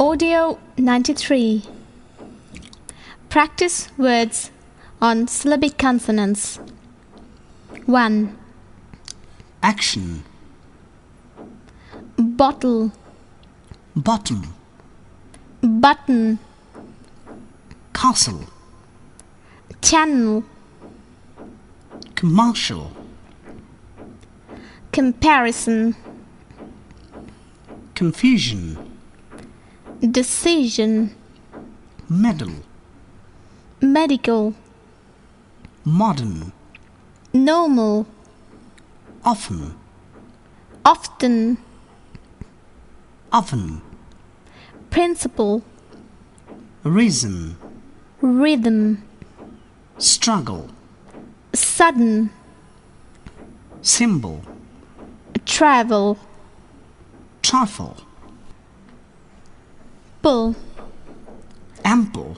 Audio 93. Practice words on syllabic consonants. 1. Action. Bottle, Bottom. button, Castle. channel, Commercial. comparison, Confusion. decision, Medal. medical, Modern. normal, Often. often, Oven. principle, Reason. rhythm, Struggle. sudden, Symbol. travel, Trifle. pull, Ample.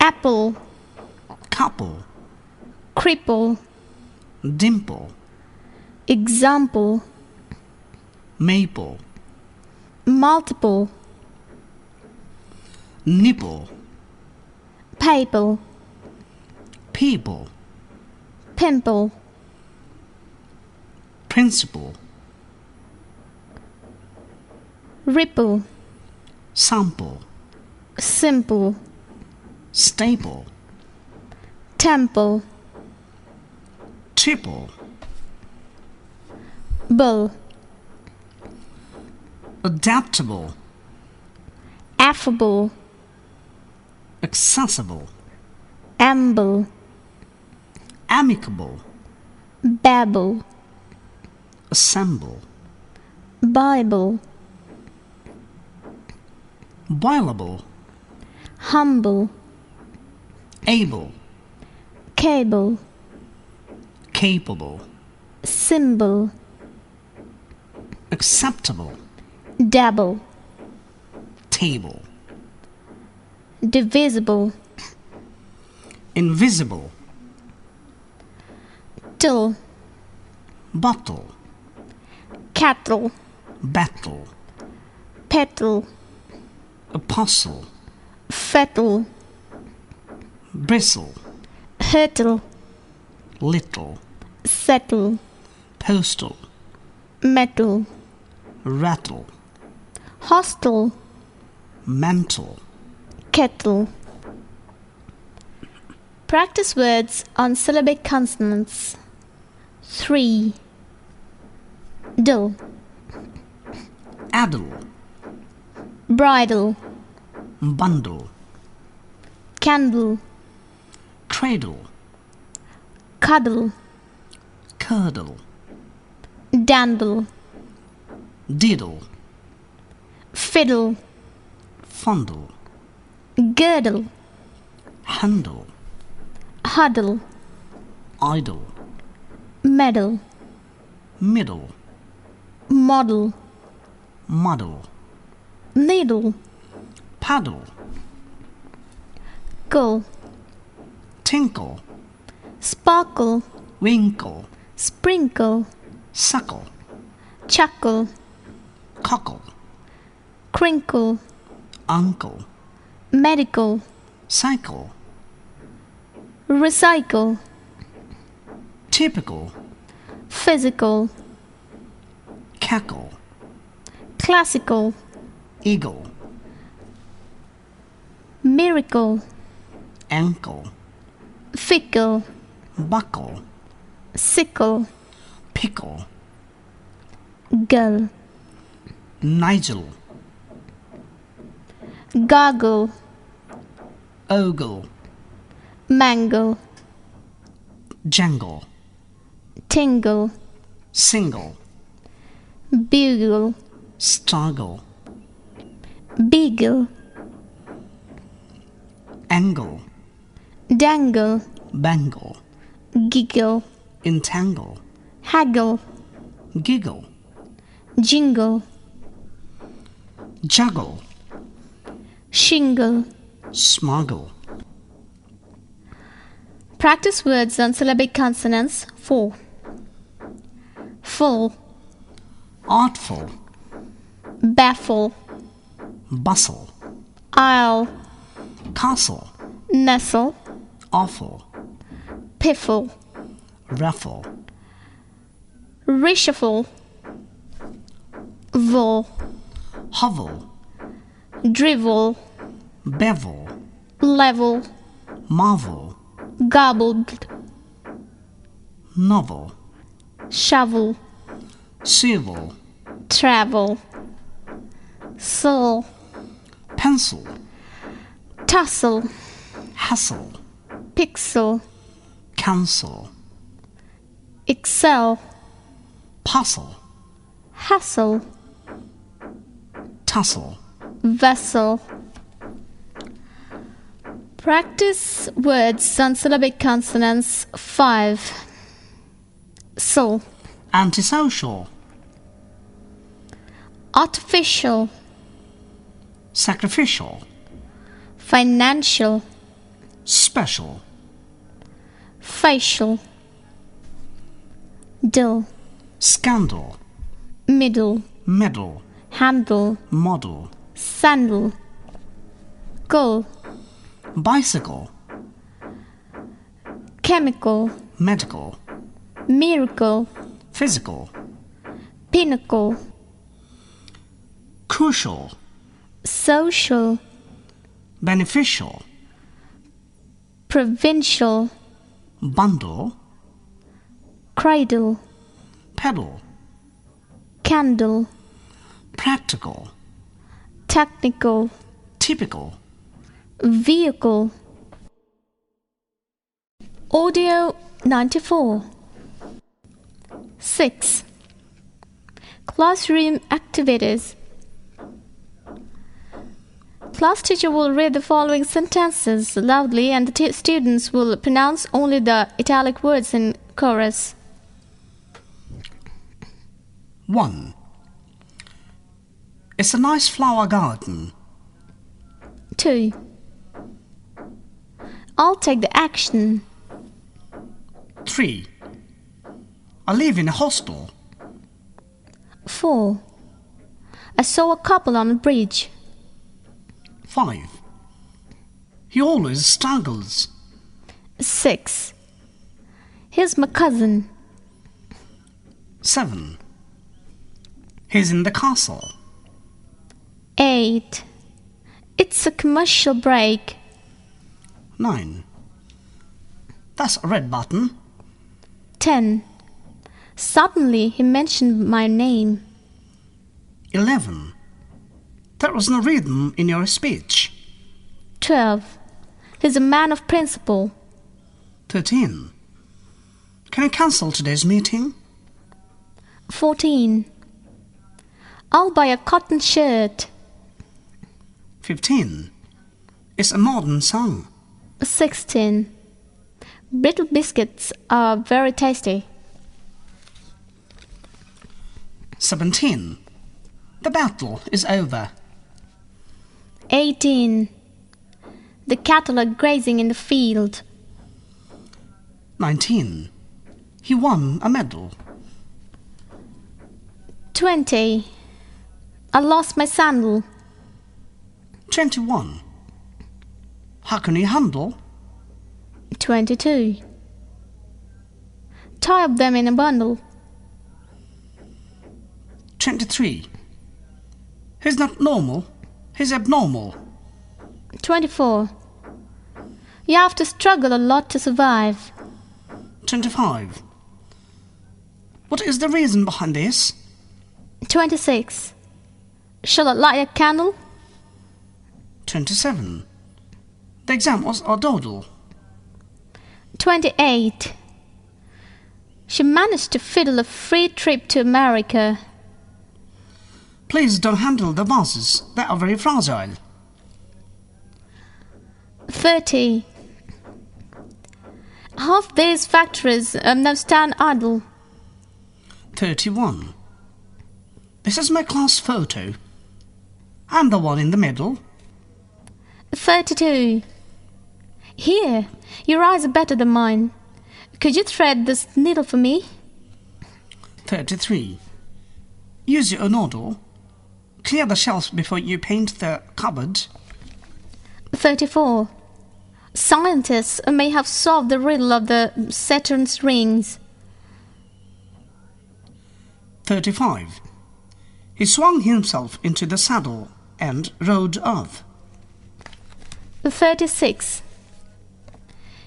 apple, Couple. cripple, Dimple. example, Maple. multiple, Nipple. papal, People. pimple, Principle. ripple, Sample. simple, Staple. temple, Triple. bull, Adaptable. affable, Accessible. amble, Amicable. babble, Assemble. Bible, Boilable. humble, Able. cable, Capable. symbol, Acceptable. dabble, Table. divisible, Invisible. till, Bottle. cattle, Battle. petal, Apostle. fettle, Bristle. hurtle, Little. settle, Postal. metal, Rattle. hostel, Mantle. kettle. Practice words on syllabic consonants. 3. Dill, Addle. bridle, Bundle. candle, Cradle. cuddle, Curdle. dandle, Diddle. fiddle, Fondle. girdle, Handle. huddle, Idle. medal, Middle. model, Muddle. needle, Paddle. gull, Tinkle. sparkle, Winkle. sprinkle, Suckle. chuckle, Cockle. crinkle, Uncle. medical, Cycle. recycle, Typical. physical, Cackle. classical, Eagle. miracle, Ankle. fickle, Buckle. sickle, Pickle. gull, Nigel. gargle, Ogle. mangle, Jangle. tingle, Single. bugle, Struggle. beagle, Angle. dangle, Bangle. giggle, Entangle. haggle, Giggle. jingle, Juggle. shingle. Smuggle. Practice words on syllabic consonants. 4. Full, Artful. baffle, bustle, Isle, castle, nestle, awful, piffle, ruffle, reshuffle, vol, hovel, drivel, bevel, level, marvel, gobbled, novel, shovel, civil, travel, soul, pencil, tussle, hassle, pixel, cancel, excel, puzzle, hassle, tussle. vessel. Practice words on syllabic consonants 5. So, Antisocial, artificial, sacrificial, financial, special, facial, dull, scandal, middle, medal, handle, model, sandal, gull, bicycle, chemical, medical, miracle, physical, pinnacle, crucial, social, beneficial, provincial, bundle, cradle, pedal, candle, practical, technical, typical. vehicle. Audio 94. 6. Classroom activities. Class teacher will read the following sentences loudly and the students will pronounce only the italic words in chorus. 1. It's a nice flower garden. 2. I'll take the action. 3. I live in a hostel. 4. I saw a couple on the bridge. 5. He always struggles. 6. Here's my cousin. 7. He's in the castle. 8. It's a commercial break. 9. That's a red button. 10. Suddenly he mentioned my name. 11. There was no rhythm in your speech. 12. He's a man of principle. 13. Can I cancel today's meeting? 14. I'll buy a cotton shirt. 15. It's a modern song. 16. Brittle biscuits are very tasty. 17. The battle is over. 18. The cattle are grazing in the field. 19. He won a medal. 20. I lost my sandal. 21. How can you handle? 22. Tie up them in a bundle. 23. He's not normal, he's abnormal. 24. You have to struggle a lot to survive. 25. What is the reason behind this? 26. Shall I light a candle? 27. The exam was a dawdle. 28. She managed to fiddle a free trip to America. Please don't handle the vases, they are very fragile. 30. Half these factories now stand idle. 31. This is my class photo. I'm the one in the middle. 32. Here, your eyes are better than mine. Could you thread this needle for me? 33. Use your noodle. Clear the shelves before you paint the cupboard. 34. Scientists may have solved the riddle of the Saturn's rings. 35. He swung himself into the saddle and rode off. 36.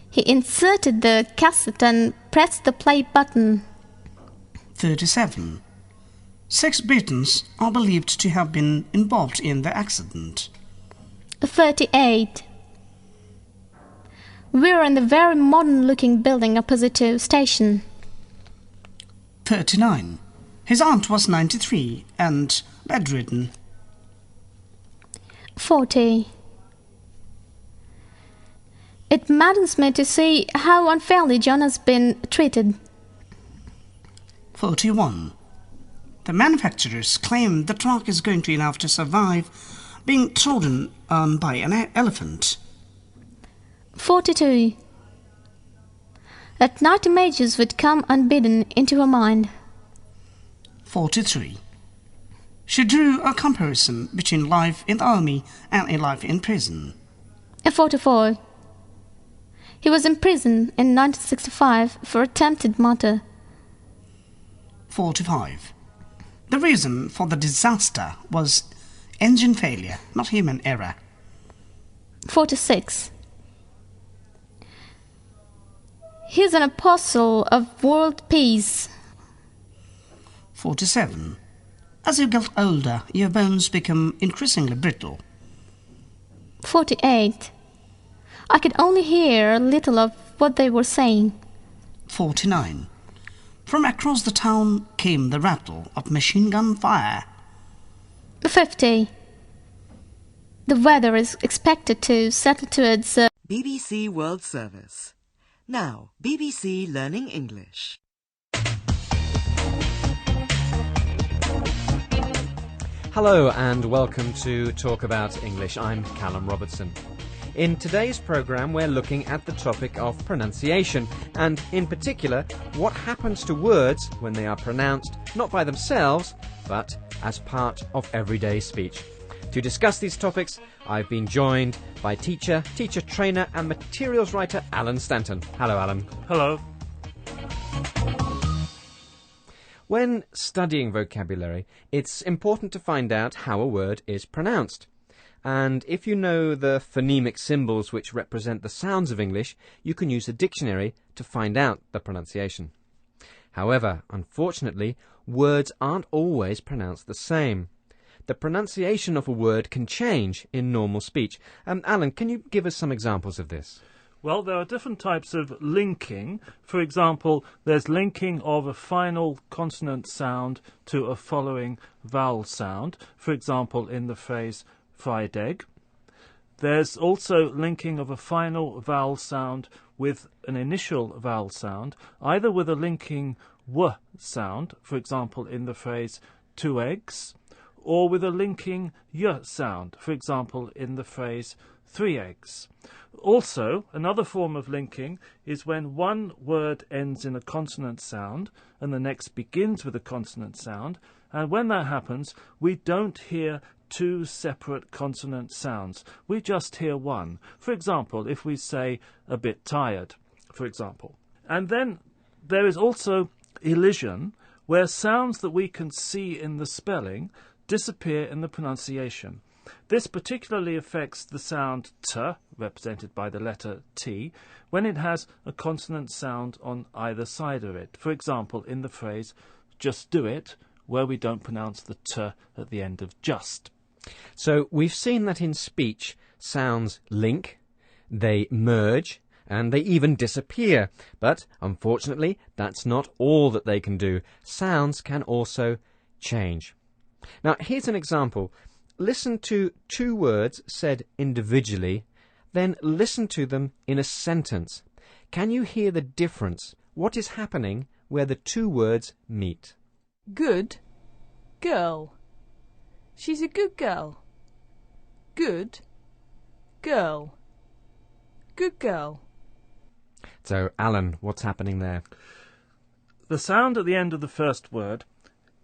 He inserted the cassette and pressed the play button. 37. 6 Britons are believed to have been involved in the accident. 38. We're in the very modern-looking building opposite to station. 39. His aunt was 93 and bedridden. 40. It maddens me to see how unfairly John has been treated. 41. The manufacturers claim the truck is going to enough to survive being trodden on by an elephant. 42. At night images would come unbidden into her mind. 43. She drew a comparison between life in the army and a life in prison. 44. He was in prison in 1965 for attempted murder. 45. The reason for the disaster was engine failure, not human error. 46. He's an apostle of world peace. 47. As you get older, your bones become increasingly brittle. 48. I could only hear a little of what they were saying. 49. From across the town came the rattle of machine gun fire. 50. The weather is expected to settle towards BBC World Service. Now, BBC Learning English. Hello and welcome to Talk About English. I'm Callum Robertson. In today's programme we're looking at the topic of pronunciation and in particular what happens to words when they are pronounced not by themselves but as part of everyday speech. To discuss these topics I've been joined by teacher trainer and materials writer Alan Stanton. Hello Alan. Hello. When studying vocabulary, it's important to find out how a word is pronounced. And if you know the phonemic symbols which represent the sounds of English, you can use a dictionary to find out the pronunciation. However, unfortunately, words aren't always pronounced the same. The pronunciation of a word can change in normal speech. Alan, can you give us some examples of this? Well, there are different types of linking. For example, there's linking of a final consonant sound to a following vowel sound. For example, in the phrase fried egg. There's also linking of a final vowel sound with an initial vowel sound, either with a linking w sound, for example, in the phrase 2 eggs, or with a linking y sound, for example, in the phrase 3 eggs. Also, another form of linking is when one word ends in a consonant sound and the next begins with a consonant sound, and when that happens, we don't hear two separate consonant sounds. We just hear one. For example, if we say a bit tired, for example. And then there is also elision, where sounds that we can see in the spelling disappear in the pronunciation. This particularly affects the sound t, represented by the letter T, when it has a consonant sound on either side of it. For example, in the phrase just do it, where we don't pronounce the t at the end of just. So we've seen that in speech sounds link, they merge, and they even disappear. But unfortunately, that's not all that they can do. Sounds can also change. Now, here's an example. Listen to two words said individually, then listen to them in a sentence. Can you hear the difference? What is happening where the two words meet? Good girl. She's a good girl. Good girl. Good girl. So, Alan, what's happening there? The sound at the end of the first word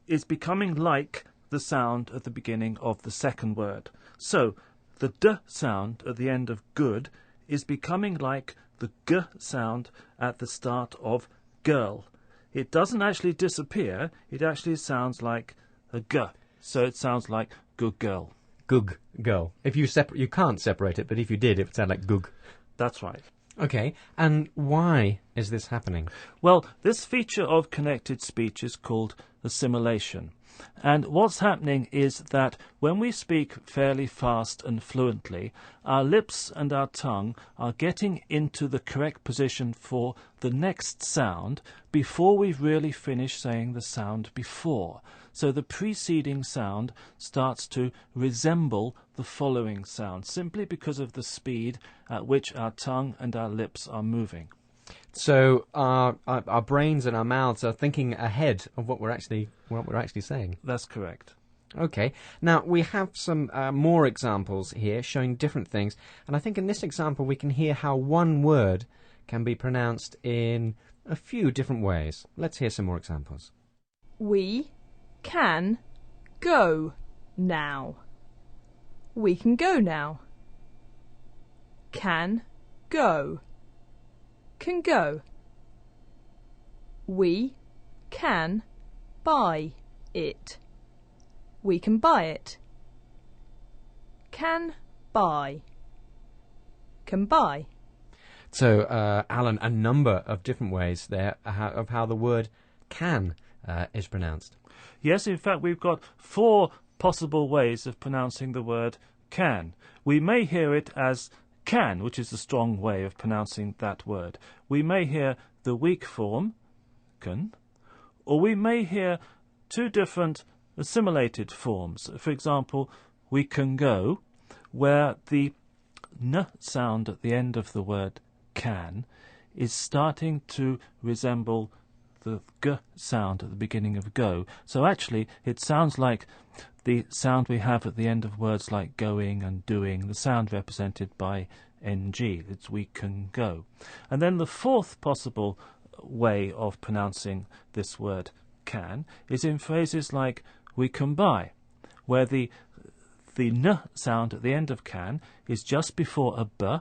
is becoming like the sound at the beginning of the second word. So the d sound at the end of good is becoming like the g sound at the start of girl. It doesn't actually disappear, it actually sounds like a g. So it sounds like good girl. Gug girl. If you you can't separate it, but if you did, it would sound like gug. That's right. Okay, and why is this happening? Well, this feature of connected speech is called assimilation. And what's happening is that when we speak fairly fast and fluently, our lips and our tongue are getting into the correct position for the next sound before we've really finished saying the sound before. So the preceding sound starts to resemble the following sound, simply because of the speed at which our tongue and our lips are moving. So our brains and our mouths are thinking ahead of what we're actually saying. That's correct. Okay. Now we have some more examples here showing different things, and I think in this example we can hear how one word can be pronounced in a few different ways. Let's hear some more examples. We can go now. We can go now. Can go. Can go. We can buy it. We can buy it. Can buy. Can buy. So, Alan, a number of different ways there of how the word can is pronounced. Yes, in fact, we've got 4 possible ways of pronouncing the word can. We may hear it as can, which is the strong way of pronouncing that word. We may hear the weak form, can, or we may hear 2 different assimilated forms. For example, we can go, where the n sound at the end of the word can is starting to resemble the g sound at the beginning of go. So actually it sounds like the sound we have at the end of words like going and doing, the sound represented by ng. It's we can go. And then the 4th possible way of pronouncing this word can is in phrases like we can buy, where the n sound at the end of can is just before a b,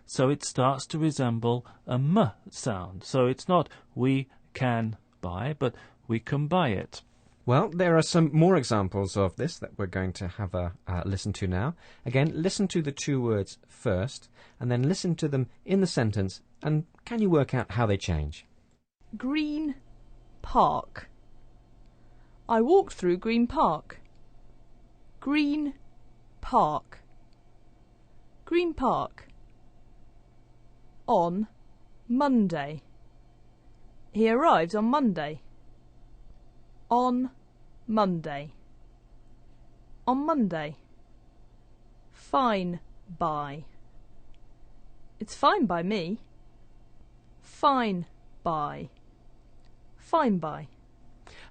so it starts to resemble a m sound. So it's not we can buy, but we can buy it. Well, there are some more examples of this that we're going to have a listen to now. Again, listen to the 2 words first, and then listen to them in the sentence, and can you work out how they change? Green Park. I walked through Green Park. Green Park. Green Park. On Monday. He arrived on Monday. On Monday. On Monday. Fine by. It's fine by me. Fine by. Fine by.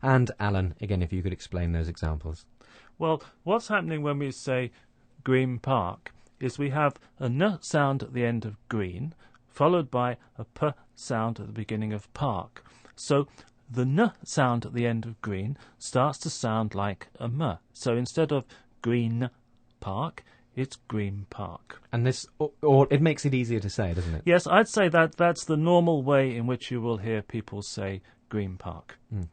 And Alan, again, if you could explain those examples. Well, what's happening when we say Green Park is we have a n sound at the end of green, followed by a p sound at the beginning of park. So the n sound at the end of green starts to sound like a m. So instead of Green Park, it's Green Park. And this, or it makes it easier to say, doesn't it? Yes, I'd say that's the normal way in which you will hear people say Green Park. Mm.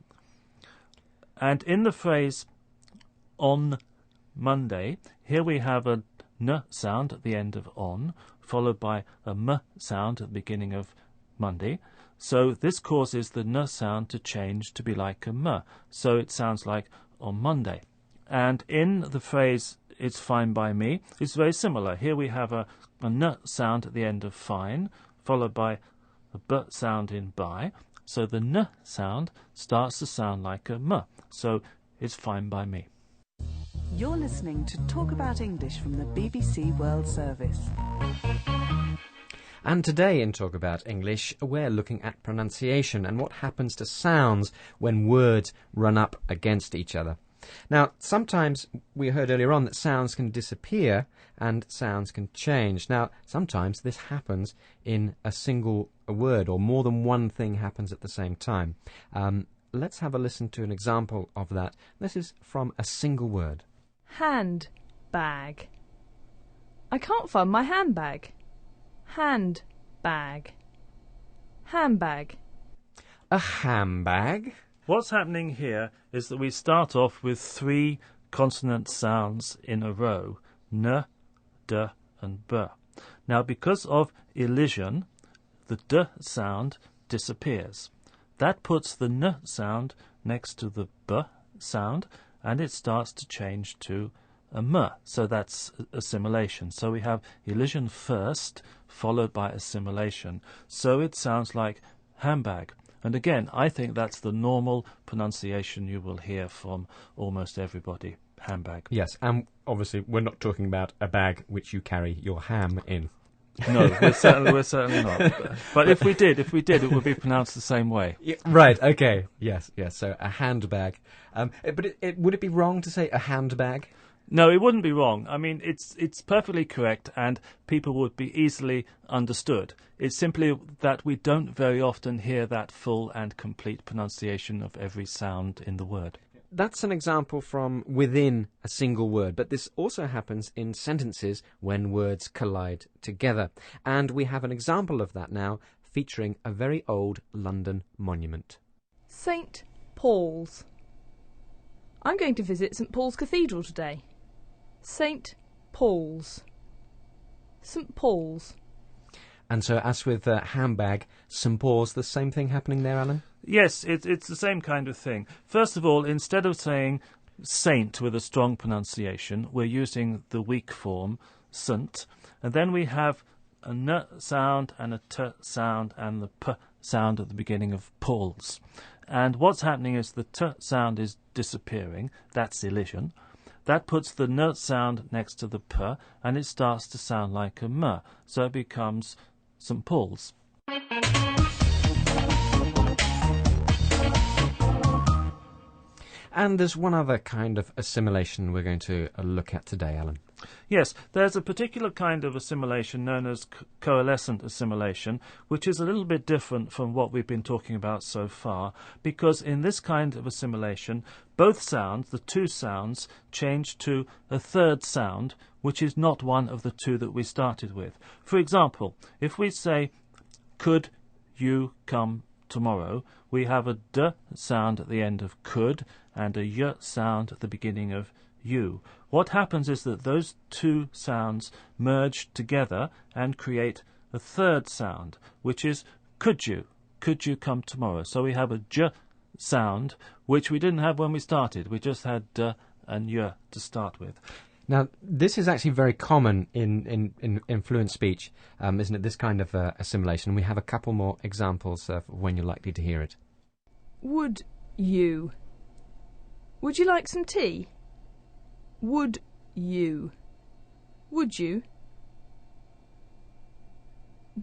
And in the phrase on Monday, here we have a n sound at the end of on, followed by a m sound at the beginning of Monday. So this causes the n sound to change to be like a m. So it sounds like on Monday. And in the phrase it's fine by me, it's very similar. Here we have a n sound at the end of fine, followed by a b sound in by. So the n sound starts to sound like a m. So it's fine by me. You're listening to Talk About English from the BBC World Service. And today in Talk About English, we're looking at pronunciation and what happens to sounds when words run up against each other. Now, sometimes we heard earlier on that sounds can disappear and sounds can change. Now, sometimes this happens in a single word, or more than one thing happens at the same time. let's have a listen to an example of that. This is from a single word. Handbag. I can't find my handbag. Handbag. Handbag. A handbag? What's happening here is that we start off with 3 consonant sounds in a row. N, D and B. Now, because of elision, the D sound disappears. That puts the N sound next to the B sound, and it starts to change to a M. So that's assimilation. So we have elision first, followed by assimilation. So it sounds like handbag. And again, I think that's the normal pronunciation you will hear from almost everybody. Handbag. Yes, and obviously we're not talking about a bag which you carry your ham in. No, we're certainly not. But if we did, it would be pronounced the same way. Yeah, right, okay. Yes. So a handbag. But would it be wrong to say a handbag? No, it wouldn't be wrong. I mean, it's perfectly correct, and people would be easily understood. It's simply that we don't very often hear that full and complete pronunciation of every sound in the word. That's an example from within a single word, but this also happens in sentences when words collide together. And we have an example of that now, featuring a very old London monument. St. Paul's. I'm going to visit St. Paul's Cathedral today. St. Paul's. St. Paul's. And so, as with handbag, St. Paul's, the same thing happening there, Alan? Yes, it's the same kind of thing. First of all, instead of saying saint with a strong pronunciation, we're using the weak form, sunt, and then we have a n sound and a t sound and the p sound at the beginning of Paul's. And what's happening is the t sound is disappearing, that's elision. That puts the n sound next to the p, and it starts to sound like a m, so it becomes St. Paul's. And there's one other kind of assimilation we're going to look at today, Alan. Yes, there's a particular kind of assimilation known as coalescent assimilation, which is a little bit different from what we've been talking about so far, because in this kind of assimilation, both sounds, the 2 sounds, change to a third sound, which is not one of the 2 that we started with. For example, if we say, could you come tomorrow, we have a d sound at the end of could and a y sound at the beginning of you. What happens is that those 2 sounds merge together and create a third sound, which is could you come tomorrow. So we have a j sound, which we didn't have when we started. We just had d and y to start with. Now, this is actually very common in fluent speech, isn't it, this kind of assimilation? We have a couple more examples of when you're likely to hear it. Would you? Would you like some tea? Would you? Would you?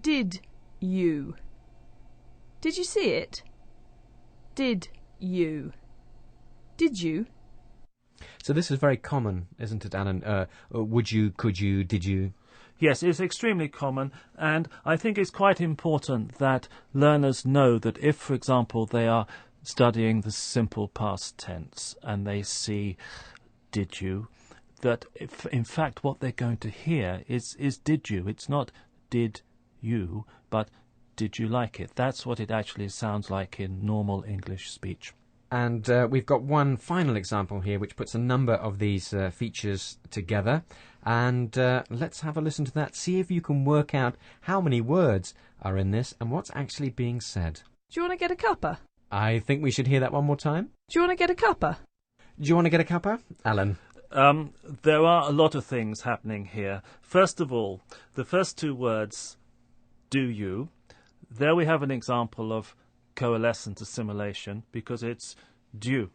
Did you? Did you see it? Did you? Did you? So this is very common, isn't it, Alan? Would you, could you, did you? Yes, it's extremely common, and I think it's quite important that learners know that if, for example, they are studying the simple past tense and they see did you, that if, in fact what they're going to hear is did you. It's not did you, but did you like it. That's what it actually sounds like in normal English speech. And we've got one final example here which puts a number of these features together. And let's have a listen to that. See if you can work out how many words are in this and what's actually being said. Do you want to get a cuppa? I think we should hear that one more time. Do you want to get a cuppa? Do you want to get a cuppa, Alan? There are a lot of things happening here. First of all, the first 2 words, do you, there we have an example of coalescent assimilation because it's due.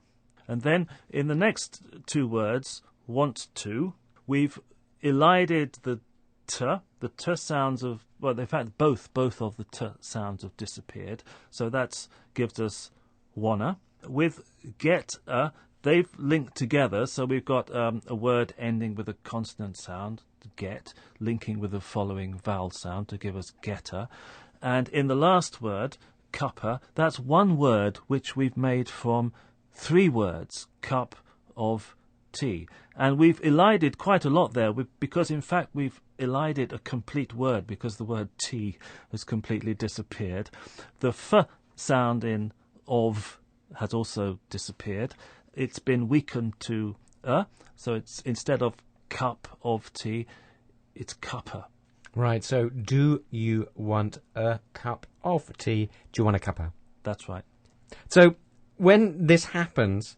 And then in the next 2 words, want to, we've elided the t sounds of, well, in fact, both of the t sounds have disappeared. So that gives us wanna. With get they've linked together, so we've got a word ending with a consonant sound, get, linking with the following vowel sound to give us getter. And in the last word, cuppa, that's one word which we've made from 3 words, cup of tea. And we've elided quite a lot there, because in fact we've elided a complete word because the word tea has completely disappeared. The f sound in of has also disappeared. It's been weakened to so it's instead of cup of tea, it's cuppa. Right, so do you want a cup of tea? Do you want a cuppa? That's right. So when this happens,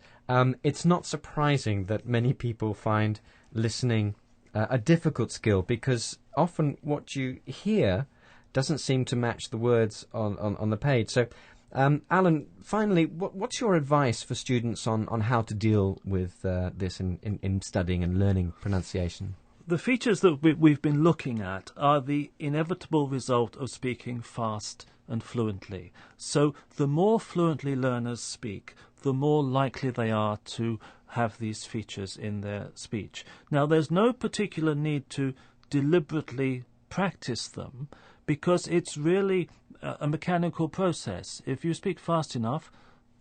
it's not surprising that many people find listening a difficult skill, because often what you hear doesn't seem to match the words on the page. So, Alan, finally, what's your advice for students on how to deal with this in studying and learning pronunciation? The features that we've been looking at are the inevitable result of speaking fast and fluently. So the more fluently learners speak, the more likely they are to have these features in their speech. Now, there's no particular need to deliberately practice them, because it's really a mechanical process. If you speak fast enough,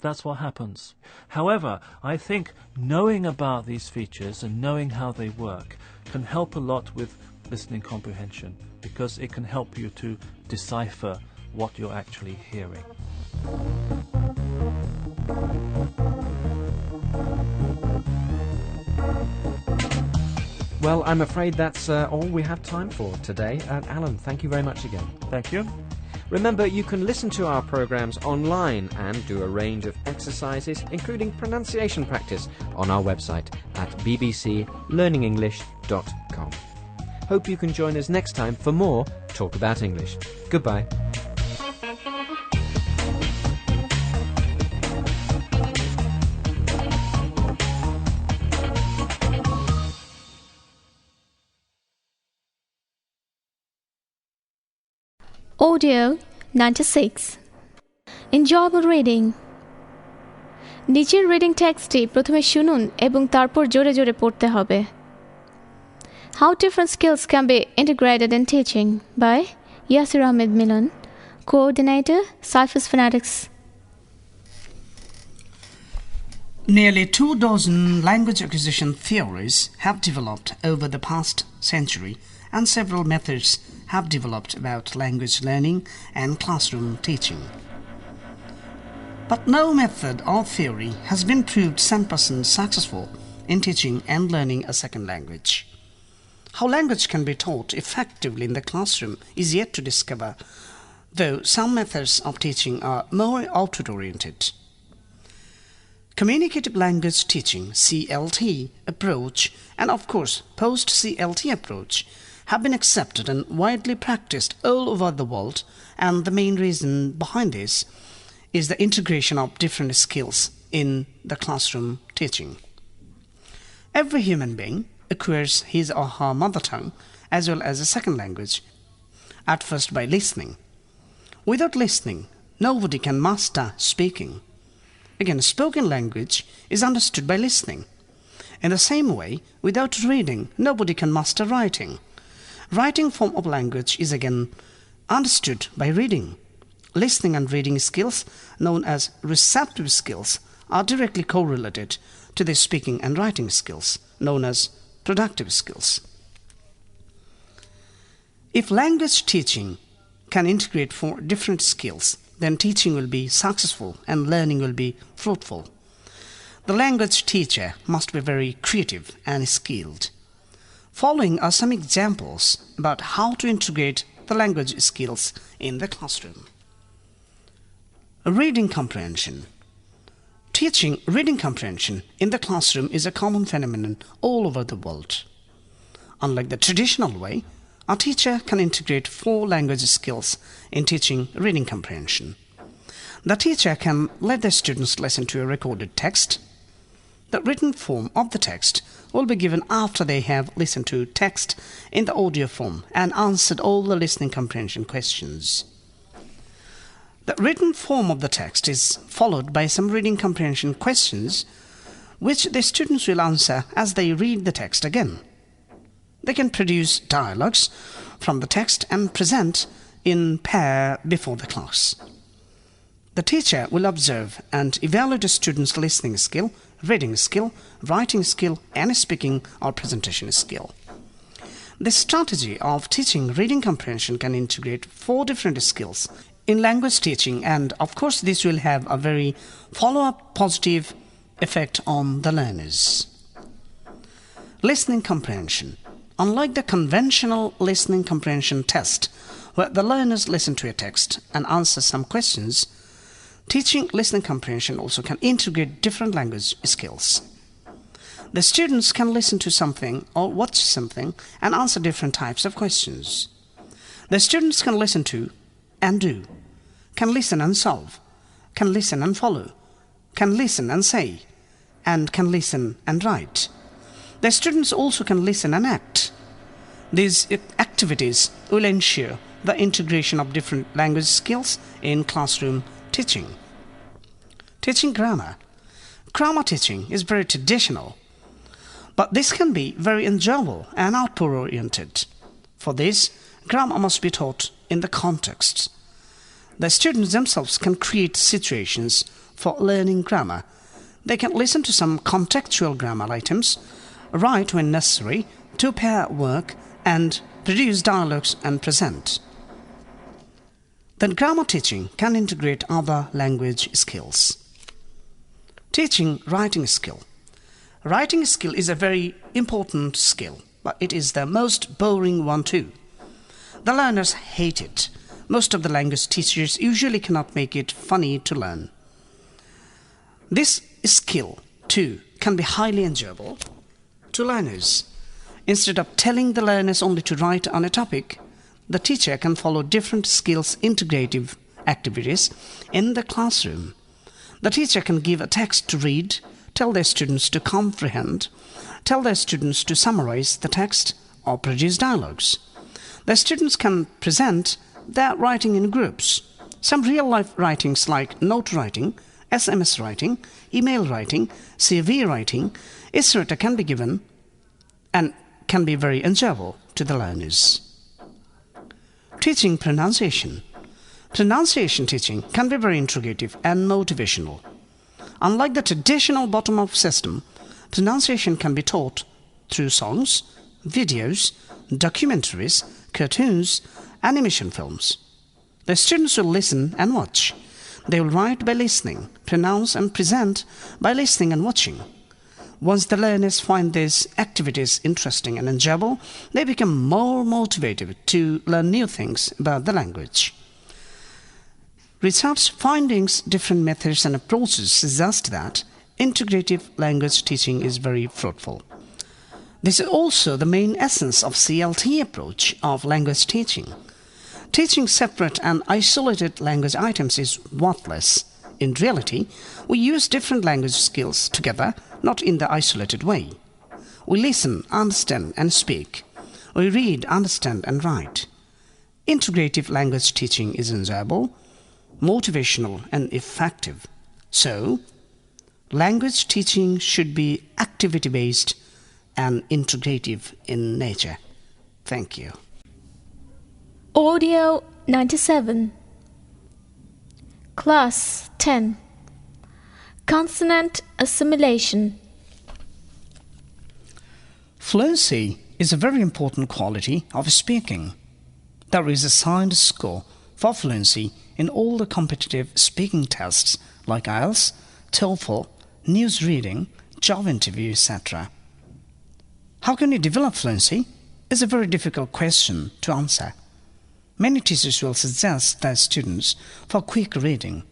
that's what happens. However, I think knowing about these features and knowing how they work can help a lot with listening comprehension, because it can help you to decipher what you're actually hearing. Well, I'm afraid that's all we have time for today. Alan, thank you very much again. Thank you. Remember, you can listen to our programmes online and do a range of exercises, including pronunciation practice, on our website at bbclearningenglish.com. Hope you can join us next time for more Talk About English. Goodbye. Audio 96. Enjoyable reading. নিচের reading টেক্সটটি প্রথমে শুনুন এবং তারপর জোরে জোরে পড়তে হবে. How different skills can be integrated in teaching by Yasir Ahmed Milan, Coordinator, Cyphers Phonetics. Nearly 24 language acquisition theories have developed over the past century, and several methods have developed about language learning and classroom teaching. But no method or theory has been proved 100% successful in teaching and learning a second language. How language can be taught effectively in the classroom is yet to discover, though some methods of teaching are more outward-oriented. Communicative language teaching, CLT, approach, and of course post-CLT approach have been accepted and widely practiced all over the world, and the main reason behind this is the integration of different skills in the classroom teaching. Every human being acquires his or her mother tongue as well as a second language, at first by listening. Without listening, nobody can master speaking. Again, spoken language is understood by listening. In the same way, without reading, nobody can master writing. Writing form of language is again understood by reading. Listening and reading skills, known as receptive skills, are directly correlated to the speaking and writing skills, known as productive skills. If language teaching can integrate 4 different skills, then teaching will be successful and learning will be fruitful. The language teacher must be very creative and skilled. Following are some examples about how to integrate the language skills in the classroom. Reading comprehension. Teaching reading comprehension in the classroom is a common phenomenon all over the world. Unlike the traditional way, a teacher can integrate 4 language skills in teaching reading comprehension. The teacher can let the students listen to a recorded text. The written form of the text will be given after they have listened to text in the audio form and answered all the listening comprehension questions. The written form of the text is followed by some reading comprehension questions, which the students will answer as they read the text again. They can produce dialogues from the text and present in pair before the class. The teacher will observe and evaluate a student's listening skill, reading skill, writing skill, and speaking or presentation skill. The strategy of teaching reading comprehension can integrate 4 different skills in language teaching, and of course this will have a very follow-up positive effect on the learners. Listening comprehension. Unlike the conventional listening comprehension test, where the learners listen to a text and answer some questions, teaching listening comprehension also can integrate different language skills. The students can listen to something or watch something and answer different types of questions. The students can listen to and do, can listen and solve, can listen and follow, can listen and say, and can listen and write. The students also can listen and act. These activities will ensure the integration of different language skills in classroom teaching. Teaching grammar. Grammar teaching is very traditional, but this can be very enjoyable and output-oriented. For this, grammar must be taught in the context. The students themselves can create situations for learning grammar. They can listen to some contextual grammar items, write when necessary, to pair work, and produce dialogues and present. Then grammar teaching can integrate other language skills. Teaching writing skill. Writing skill is a very important skill, but it is the most boring one too. The learners hate it. Most of the language teachers usually cannot make it funny to learn. This skill, too, can be highly enjoyable to learners. Instead of telling the learners only to write on a topic, the teacher can follow different skills integrative activities in the classroom. The teacher can give a text to read, tell their students to comprehend, tell their students to summarize the text, or produce dialogues. The students can present their writing in groups. Some real-life writings like note writing, SMS writing, email writing, CV writing, etc. can be given and can be very enjoyable to the learners. Teaching pronunciation. Pronunciation teaching can be very integrative and motivational. Unlike the traditional bottom-up system, pronunciation can be taught through songs, videos, documentaries, cartoons, animation films. The students will listen and watch. They will write by listening, pronounce and present by listening and watching. Once the learners find these activities interesting and enjoyable, they become more motivated to learn new things about the language. Research findings, different methods and approaches suggest that integrative language teaching is very fruitful. This is also the main essence of CLT approach of language teaching. Teaching separate and isolated language items is worthless. In reality, we use different language skills together, not in the isolated way. We listen, understand and speak. We read, understand and write. Integrative language teaching is enjoyable, motivational and effective. So, language teaching should be activity-based and integrative in nature. Thank you. Audio 97. Class 10. Consonant Assimilation. Fluency is a very important quality of speaking. There is assigned score for fluency in all the competitive speaking tests like IELTS, TOEFL, news reading, job interview, etc. How can you develop fluency? Is a very difficult question to answer. Many teachers will suggest their students for quick reading.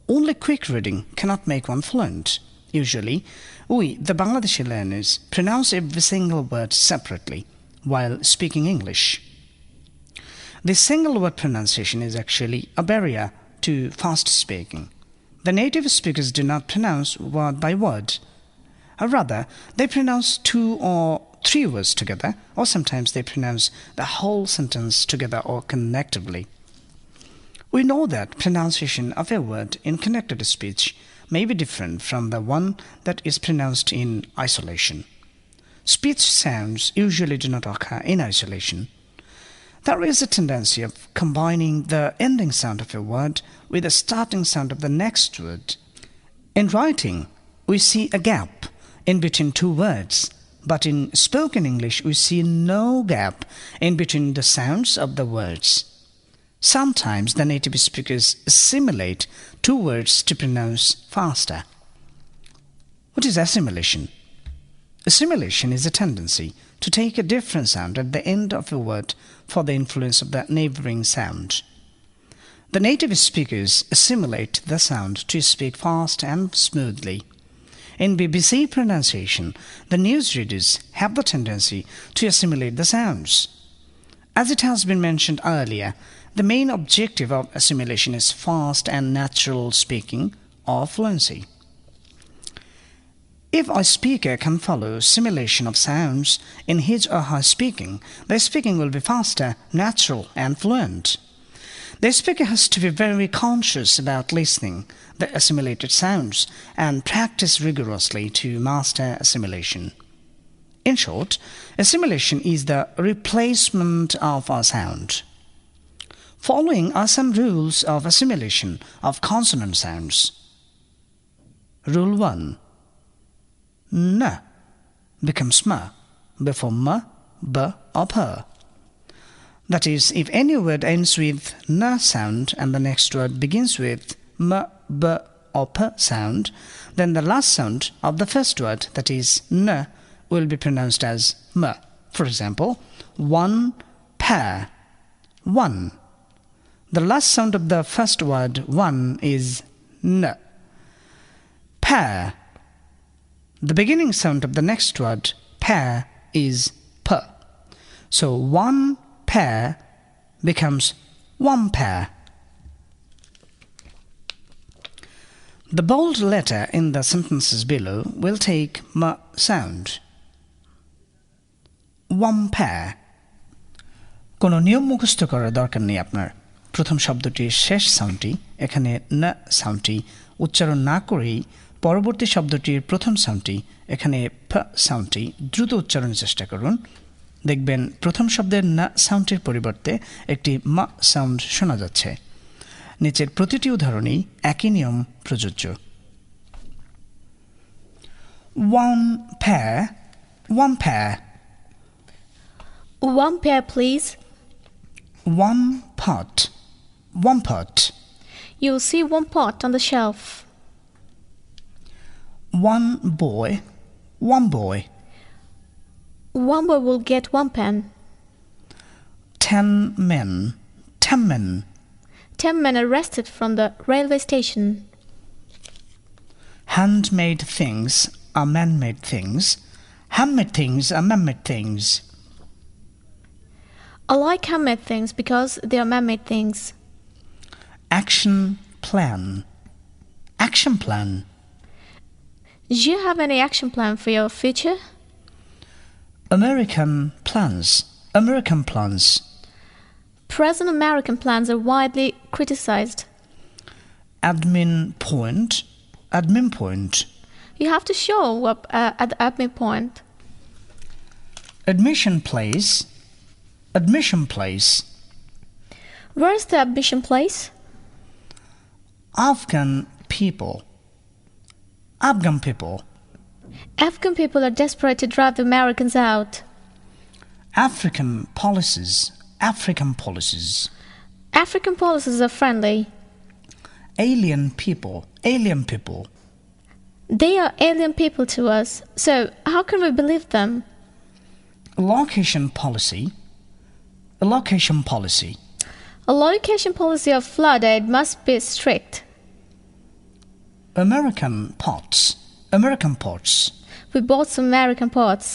Only quick reading cannot make one fluent. Usually, we, the Bangladeshi learners, pronounce every single word separately while speaking English. This single word pronunciation is actually a barrier to fast speaking. The native speakers do not pronounce word by word. Rather, they pronounce 2 or 3 words together, or sometimes they pronounce the whole sentence together or connectively. We know that pronunciation of a word in connected speech may be different from the one that is pronounced in isolation. Speech sounds usually do not occur in isolation. There is a tendency of combining the ending sound of a word with the starting sound of the next word. In writing, we see a gap in between two words, but in spoken English we see no gap in between the sounds of the words. Sometimes the native speakers assimilate two words to pronounce faster. What is assimilation? Assimilation is a tendency to take a different sound at the end of a word for the influence of the neighboring sound. The native speakers assimilate the sound to speak fast and smoothly. In BBC pronunciation, the newsreaders have the tendency to assimilate the sounds. As it has been mentioned earlier, the main objective of assimilation is fast and natural speaking or fluency. If a speaker can follow simulation of sounds in his or her speaking, their speaking will be faster, natural and fluent. The speaker has to be very conscious about listening the assimilated sounds and practice rigorously to master assimilation. In short, assimilation is the replacement of a sound. Following are some rules of assimilation of consonant sounds. Rule 1. N becomes M before M, B or P. That is, if any word ends with N sound and the next word begins with M, B or P sound, then the last sound of the first word, that is N, will be pronounced as M. For example, one pair, one. The last sound of the first word, one, is N. Pair. The beginning sound of the next word, pair, is P. So one pair becomes one pair. The bold letter in the sentences below will take M sound. One pair. কোনো নিয়ম মুখস্থ করার দরকার নেই আপনার। প্রথম শব্দটির শেষ সাউন্ডটি, এখানে ন সাউন্ডটি উচ্চারণ না করেই পরবর্তী শব্দটির প্রথম সাউন্ডটি, এখানে ফ সাউন্ডটি দ্রুত উচ্চারণের চেষ্টা করুন। দেখবেন প্রথম শব্দের ন সাউন্ডের পরিবর্তে একটি ম সাউন্ড শোনা যাচ্ছে। নিচের প্রতিটি উদাহরণেই একই নিয়ম প্রযোজ্য। One pair, one pair. One pair, please. One pot, one pot. You'll see one pot on the shelf. One boy, one boy. One boy will get one pen. 10 men, 10 men. 10 men arrested from the railway station. Handmade things are man-made things. Handmade things are man-made things. I like handmade things because they are man-made things. Action plan, action plan. Do you have any action plan for your future? American plans, American plans. Present American plans are widely criticized. Admin point, admin point. You have to show up at the admin point. Admission place, admission place. Where is the admission place? Afghan people, Afghan people. Afghan people are desperate to drive the Americans out. African policies, African policies. African policies are friendly. Alien people, alien people. They are alien people to us, so how can we believe them? Allocation policy, allocation policy. Allocation policy of flood aid must be strict. American pots, American pots. We bought some American pots.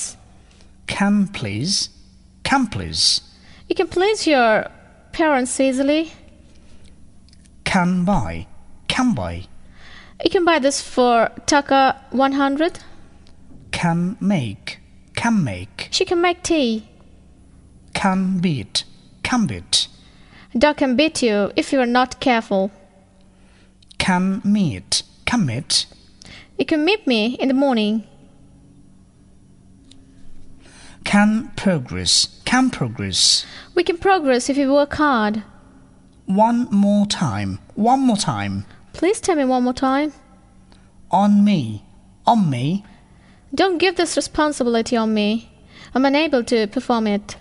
Can please, can please. You can please your parents easily. Can buy, can buy. You can buy this for taka 100. Can make, can make. She can make tea. Can beat, can beat. Dog can beat you if you are not careful. Can meet, can meet. You can meet me in the morning. Can progress. Can progress. We can progress if we work hard. One more time. One more time. Please tell me one more time. On me. On me. Don't give this responsibility on me. I'm unable to perform it.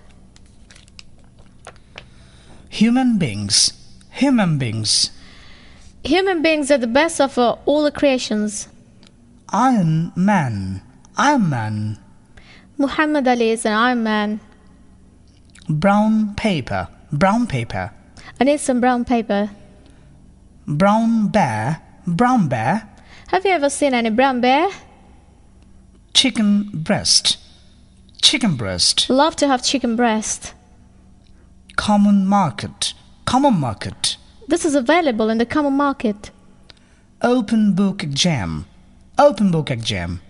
Human beings. Human beings. Human beings are the best of all the creations. Iron Man. Iron Man. Muhammad Ali is an Iron Man. Brown paper. Brown paper. I need some brown paper. Brown bear. Brown bear. Have you ever seen any brown bear? Chicken breast. Chicken breast. Love to have chicken breast. Common market. Common market. This is available in the common market. Open book exam. Open book exam.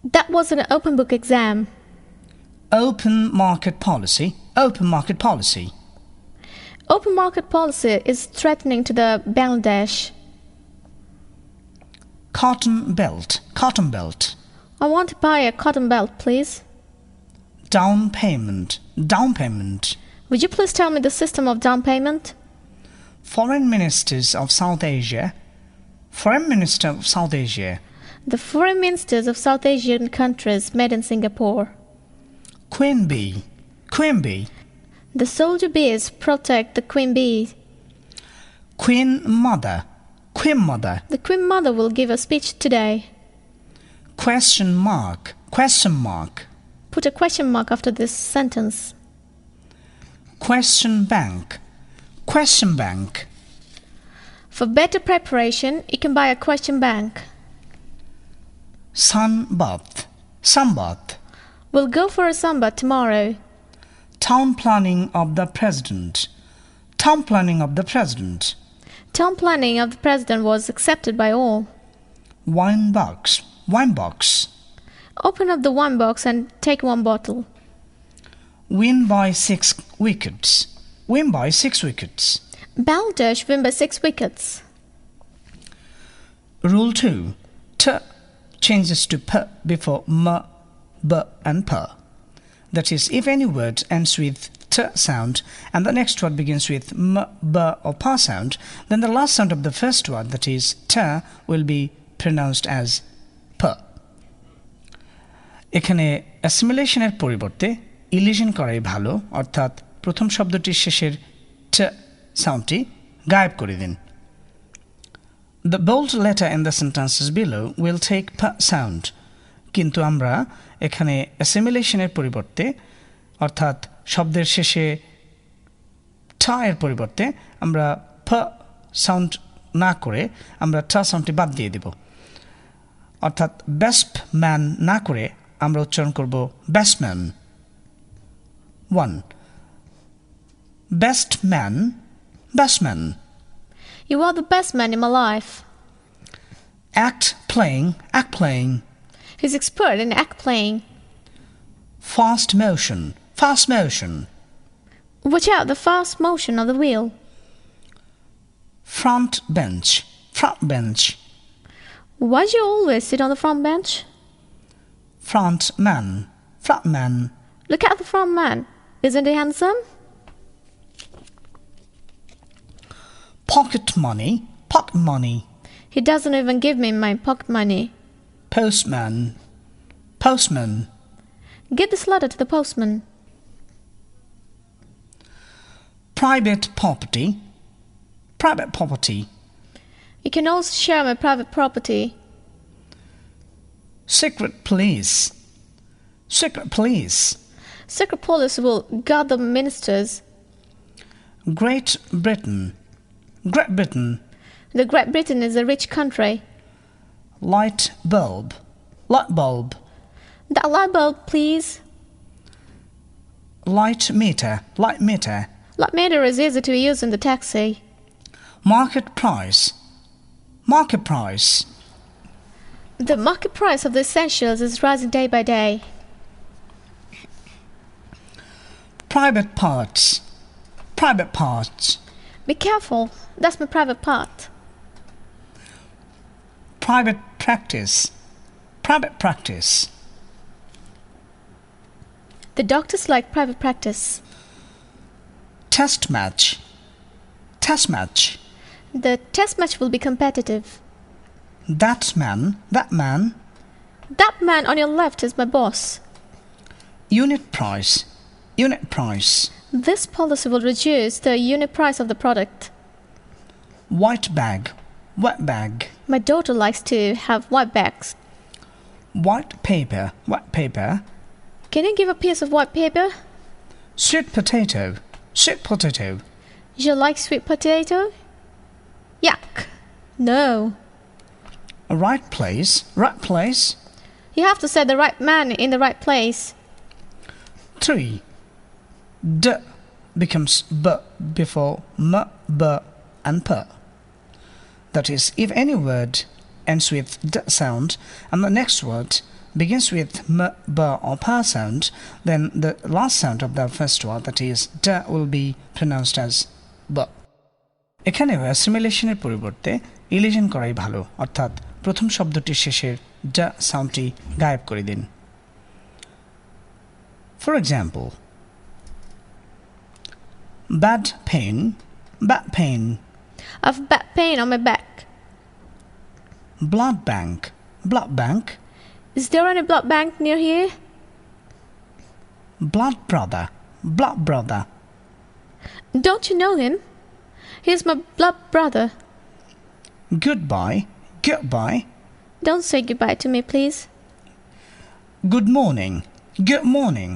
That was an open book exam. Open market policy. Open market policy. Open market policy is threatening to the Bangladesh. Cotton belt. Cotton belt. I want to buy a cotton belt, please. Down payment. Down payment. Would you please tell me the system of down payment? Foreign ministers of South Asia. Foreign minister of South Asia. The foreign ministers of South Asian countries met in Singapore. Queen bee. Queen bee. The soldier bees protect the queen bee. Queen mother. Queen mother. The queen mother will give a speech today. Question mark. Question mark. Put a question mark after this sentence. Question bank. Question bank. For better preparation, you can buy a question bank. Sunbath. Sunbath. We'll go for a sunbath tomorrow. Town planning of the president. Town planning of the president. Town planning of the president was accepted by all. Wine box. Wine box. Open up the wine box and take one bottle. Win by 6 wickets. Win by 6 wickets. Bangladesh win by 6 wickets. Rule 2. T changes to p before m, b and p. That is, if any word ends with t sound and the next word begins with m, b or p sound, then the last sound of the first word, that is t, will be pronounced as p. এখানে অ্যাসিমিলেশনের পরিবর্তে ইলিশন করাই ভালো, অর্থাৎ প্রথম শব্দটির শেষের ট সাউন্ডটি গায়েব করে দিন। The bold letter in the sentences below will take p sound, কিন্তু আমরা এখানে অ্যাসিমিলেশনের পরিবর্তে অর্থাৎ শব্দের শেষে ঠ এর পরিবর্তে আমরা প সাউন্ড না করে আমরা ঠ সাউন্ডটি বাদ দিয়ে দেব, অর্থাৎ বেস্ট ম্যান না করে আমরা উচ্চারণ করব batsman. 1. Best man, batsman. You are the best man in my life. Act playing, act playing. He's expert in act playing. Fast motion, fast motion. Watch out the fast motion of the wheel. Front bench, front bench. Why do you always sit on the front bench? Front man, front man. Look at the front man. Isn't he handsome? Pocket money, pocket money. He doesn't even give me my pocket money. Postman, postman. Get this letter to the postman. Private property, private property. You can also share my private property. Secret police, secret police. Secret police will guard the ministers. Great Britain, Great Britain. The Great Britain is a rich country. Light bulb, light bulb. That light bulb, please. Light meter, light meter. Light meter is easy to use in the taxi. Market price, market price. The market price of the essentials is rising day by day. Private parts, private parts. Be careful, that's my private part. Private practice, private practice. The doctors like private practice. Test match. Test match. The test match will be competitive. That man. That man. That man on your left is my boss. Unit price. Unit price. This policy will reduce the unit price of the product. White bag. Wet bag. My daughter likes to have white bags. White paper. White paper. Can you give a piece of white paper? Sweet potato. Sweet potato. You like sweet potato? Yuck. No. Right place. Right place. You have to say the right man in the right place. 3. D becomes b before m, b and p. That is, if any word ends with d sound and the next word begins with m, b or p sound, then the last sound of the first word, that is d, will be pronounced as b. এখানেও অ্যাসিমিলেশনের পরিবর্তে ইলিশন করাই ভালো, অর্থাৎ প্রথম শব্দটির শেষের d সাউন্ডটি গায়েব করে দিন। For example, bad pain, back pain. I've back pain on my back. Blood bank, blood bank. Is there any blood bank near here? Blood brother, blood brother. Don't you know him? He's my blood brother. Goodbye, goodbye. Don't say goodbye to me, please. Good morning, good morning.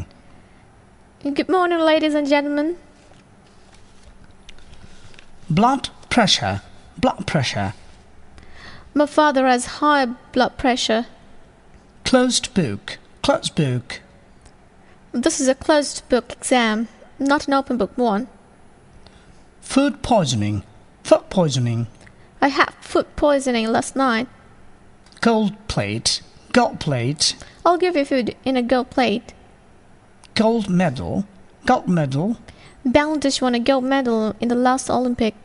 Good morning, ladies and gentlemen. Blood pressure, blood pressure. My father has high blood pressure. Closed book, closed book. This is a closed book exam, not an open book one. Food poisoning, food poisoning. I had food poisoning last night. Gold plate, gold plate. I'll give you food in a gold plate. Gold medal, gold medal. Bangladesh won a gold medal in the last Olympic.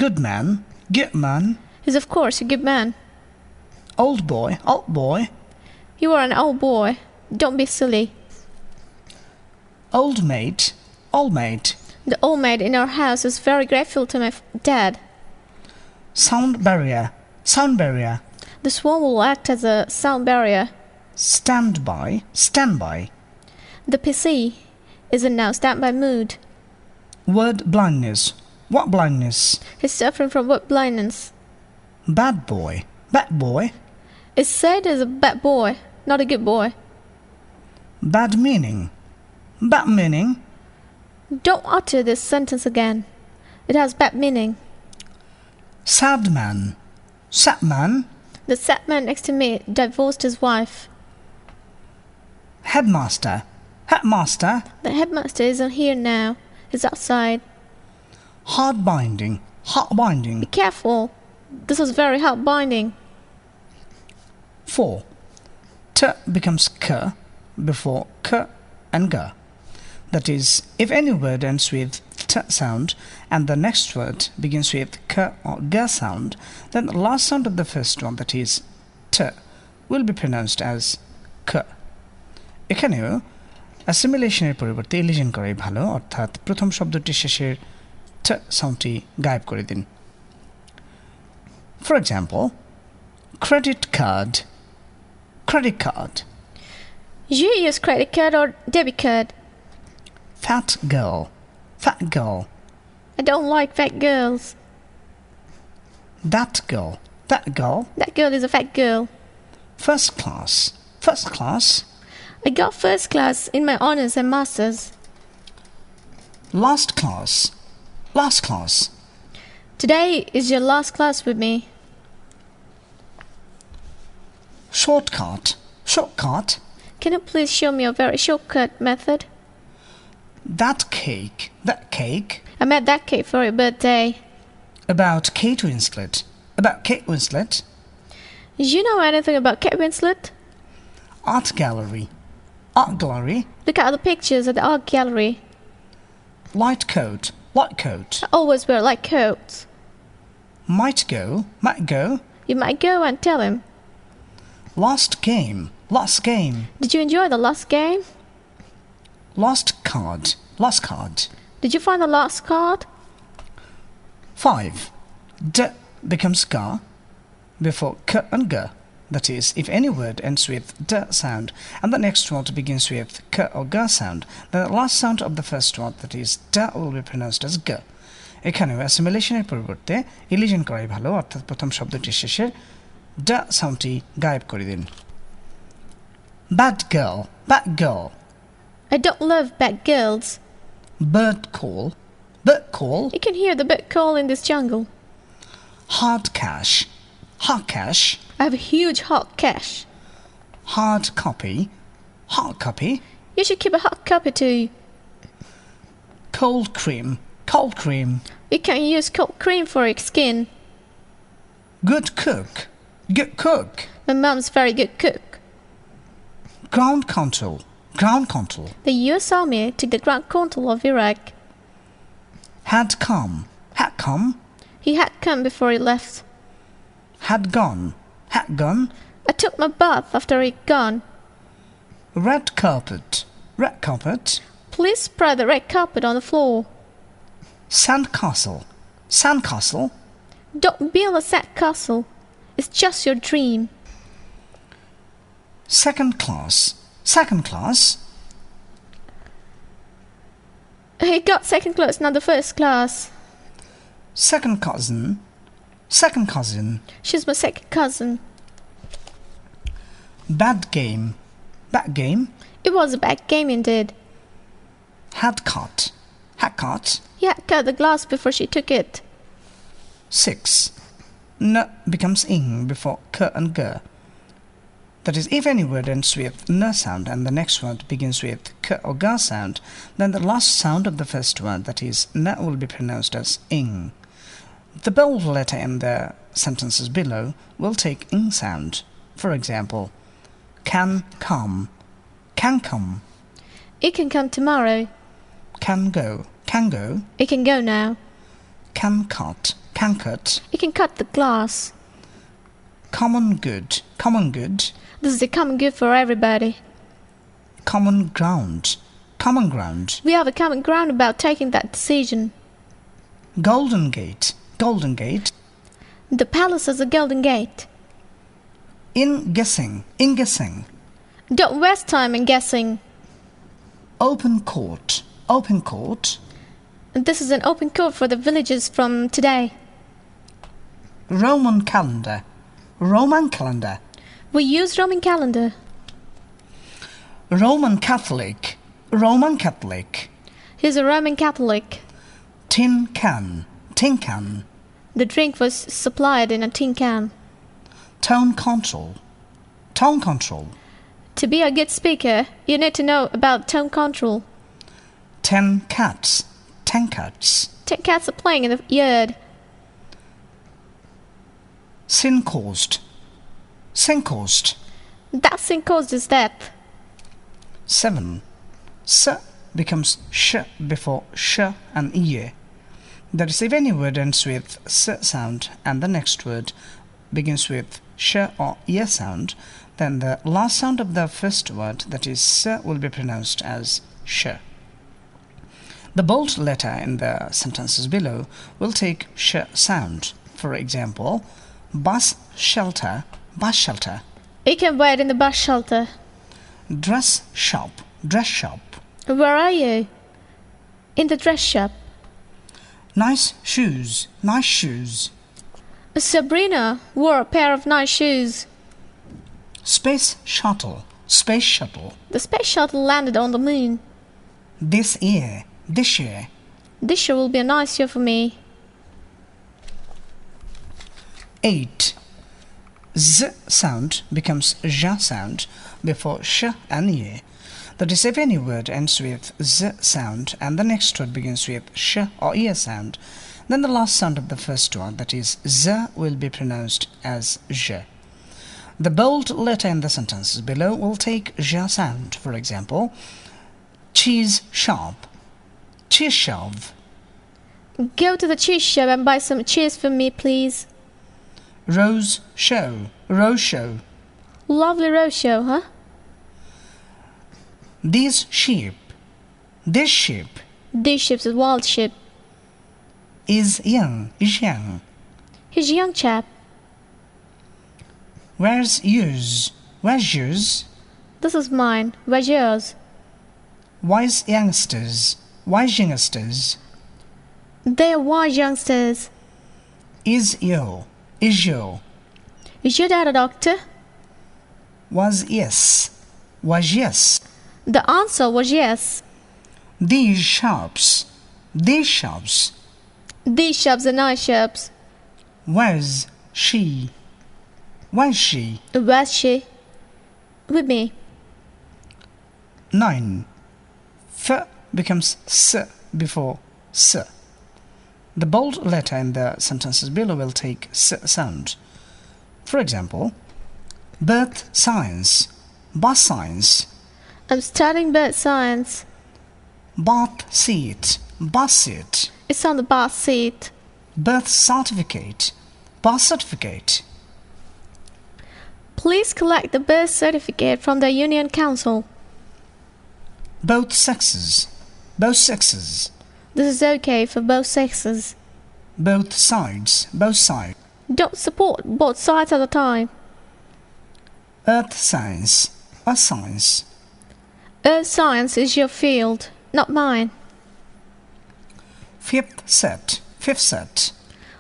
Good man, good man. He's of course a good man. Old boy, old boy. You are an old boy. Don't be silly. Old mate, old mate. The old maid in our house is very grateful to my dad. Sound barrier, sound barrier. This one will act as a sound barrier. Stand by, stand by. The PC is in now standby mood. Word blindness. What blindness? He's suffering from word blindness. Bad boy, bad boy. It's said as a bad boy, not a good boy. Bad meaning, bad meaning. Don't utter this sentence again. It has bad meaning. Sad man, sad man. The sad man next to me divorced his wife. Headmaster, headmaster. The headmaster isn't here now. He's outside. Hard binding, hard binding. Be careful. This is very hard binding. 4. T becomes k before k and g. That is, if any word ends with t sound and the next word begins with k or g sound, then the last sound of the first one, that is t, will be pronounced as k. এখানেও অ্যাসিমিলেশনের পরিবর্তে ইলিশন করাই ভালো, অর্থাৎ প্রথম শব্দটির শেষের t সাউন্ডটি গায়েব করে দিন। For example, credit card, credit card. You use credit card or debit card? Fat girl, fat girl. I don't like fat girls. That girl, that girl. That girl is a fat girl. First class, first class. I got first class in my honors and masters. Last class, last class. Today is your last class with me. Shortcut, shortcut. Can you please show me a very shortcut method? That cake, that cake. I made that cake for your birthday. About Kate Winslet, about Kate Winslet. Do you know anything about Kate Winslet? Art gallery, art gallery. Look at the pictures at the art gallery. Light coat, light coat. I always wear light coats. Might go, might go. You might go and tell him. Last game, last game. Did you enjoy the last game? lost card, lost card. Did you find the lost card? 5. D becomes ga before k and g. That is, if any word ends with d sound and the next word begins with k or g sound, then the last sound of the first word, that is d, will be pronounced as g. এখানেও অ্যাসিমিলেশনের পরিবর্তে ইলিশন করাই ভালো, অর্থাৎ প্রথম শব্দটির শেষে d সাউন্ডটি গায়েব করে দিন। Bad girl, bad girl. I don't love bad girls. Bird call, bird call. You can hear the bird call in this jungle. Hard cash, hard cash. I have a huge hot cash. Hard copy, hard copy. You should keep a hot copy too. Cold cream, cold cream. You can use cold cream for your skin. Good cook, good cook. My mom's very good cook. Ground control, ground control. The US Army took the ground control of Iraq. Had come, had come. He had come before he left. Had gone, had gone. I took my bath after he'd gone. Red carpet, red carpet. Please spread the red carpet on the floor. Sandcastle, sandcastle. Don't build a sad castle. It's just your dream. Second class, second class. He got second class, not the first class. Second cousin, second cousin. She's my second cousin. Bad game, bad game. It was a bad game indeed. Had cut, had cut. He had cut the glass before she took it. 6. N becomes ing before k and g. That is, if any word ends with n sound and the next word begins with k or g sound, then the last sound of the first word, that is n, will be pronounced as ing. The bold letter in the sentences below will take ing sound. For example, can come, can come. It can come tomorrow. Can go, can go. It can go now. Can cut, can cut. It can cut the glass. Common good, common good. This is a common good for everybody. Common ground, common ground. We have a common ground about taking that decision. Golden gate, golden gate. The palace has a golden gate. In guessing, in guessing. Don't waste time in guessing. Open court, open court. This is an open court for the villagers from today. Roman calendar, Roman calendar. We use Roman calendar. Roman Catholic, Roman Catholic. He's a Roman Catholic. Tin can, tin can. The drink was supplied in a tin can. Tone control, tone control. To be a good speaker, you need to know about tone control. 10 cats, 10 cats. 10 cats are playing in the yard. Sin caused, sin caused. That sin caused his death. 7. S becomes sh before sh and e. That is, if any word ends with s sound and the next word begins with sh or e sound, then the last sound of the first word, that is s, will be pronounced as sh. The bold letter in the sentences below will take sh sound. For example, bus shelter, bus shelter. You can wait in the bus shelter. Dress shop, dress shop. Where are you? In the dress shop. Nice shoes, nice shoes. Sabrina wore a pair of nice shoes. Space shuttle, space shuttle. The space shuttle landed on the moon. This year, this year. This year will be a nice year for me. 8. Z sound becomes ja sound before sh and ye. That is, if any word ends with z sound and the next word begins with sh or e sound, then the last sound of the first word, that is z, will be pronounced as j. The bold letter in the sentences below will take ja sound. For example, cheese shop, cheese shop. Go to the cheese shop and buy some cheese for me, please. Rose show, rose show. Lovely rose show, huh? These sheep, This ship This ship's a wild ship. is young. He's a young chap. Where's yours? Where's yours? This is mine. Where's yours? Wise youngsters. Wise youngsters. They're wise youngsters. Is your. Is your. Is your dad a doctor? Was yes. Was yes. The answer was yes. These shops. These shops. These shops are nice shops. Where's she? Where's she? Where's she? With me. 9. F becomes S before S. The bold letter in the sentences below will take S sound. For example, birth science, bus science, I'm studying bird science. bath seat, bus seat, It's on the bus seat. birth certificate, birth certificate. Please collect the birth certificate from the Union Council. Both sexes, both sexes, This is okay for both sexes. both sides, both sides. Don't support both sides at a time. Earth science, earth science. Earth science is your field, not mine. Fifth set, fifth set.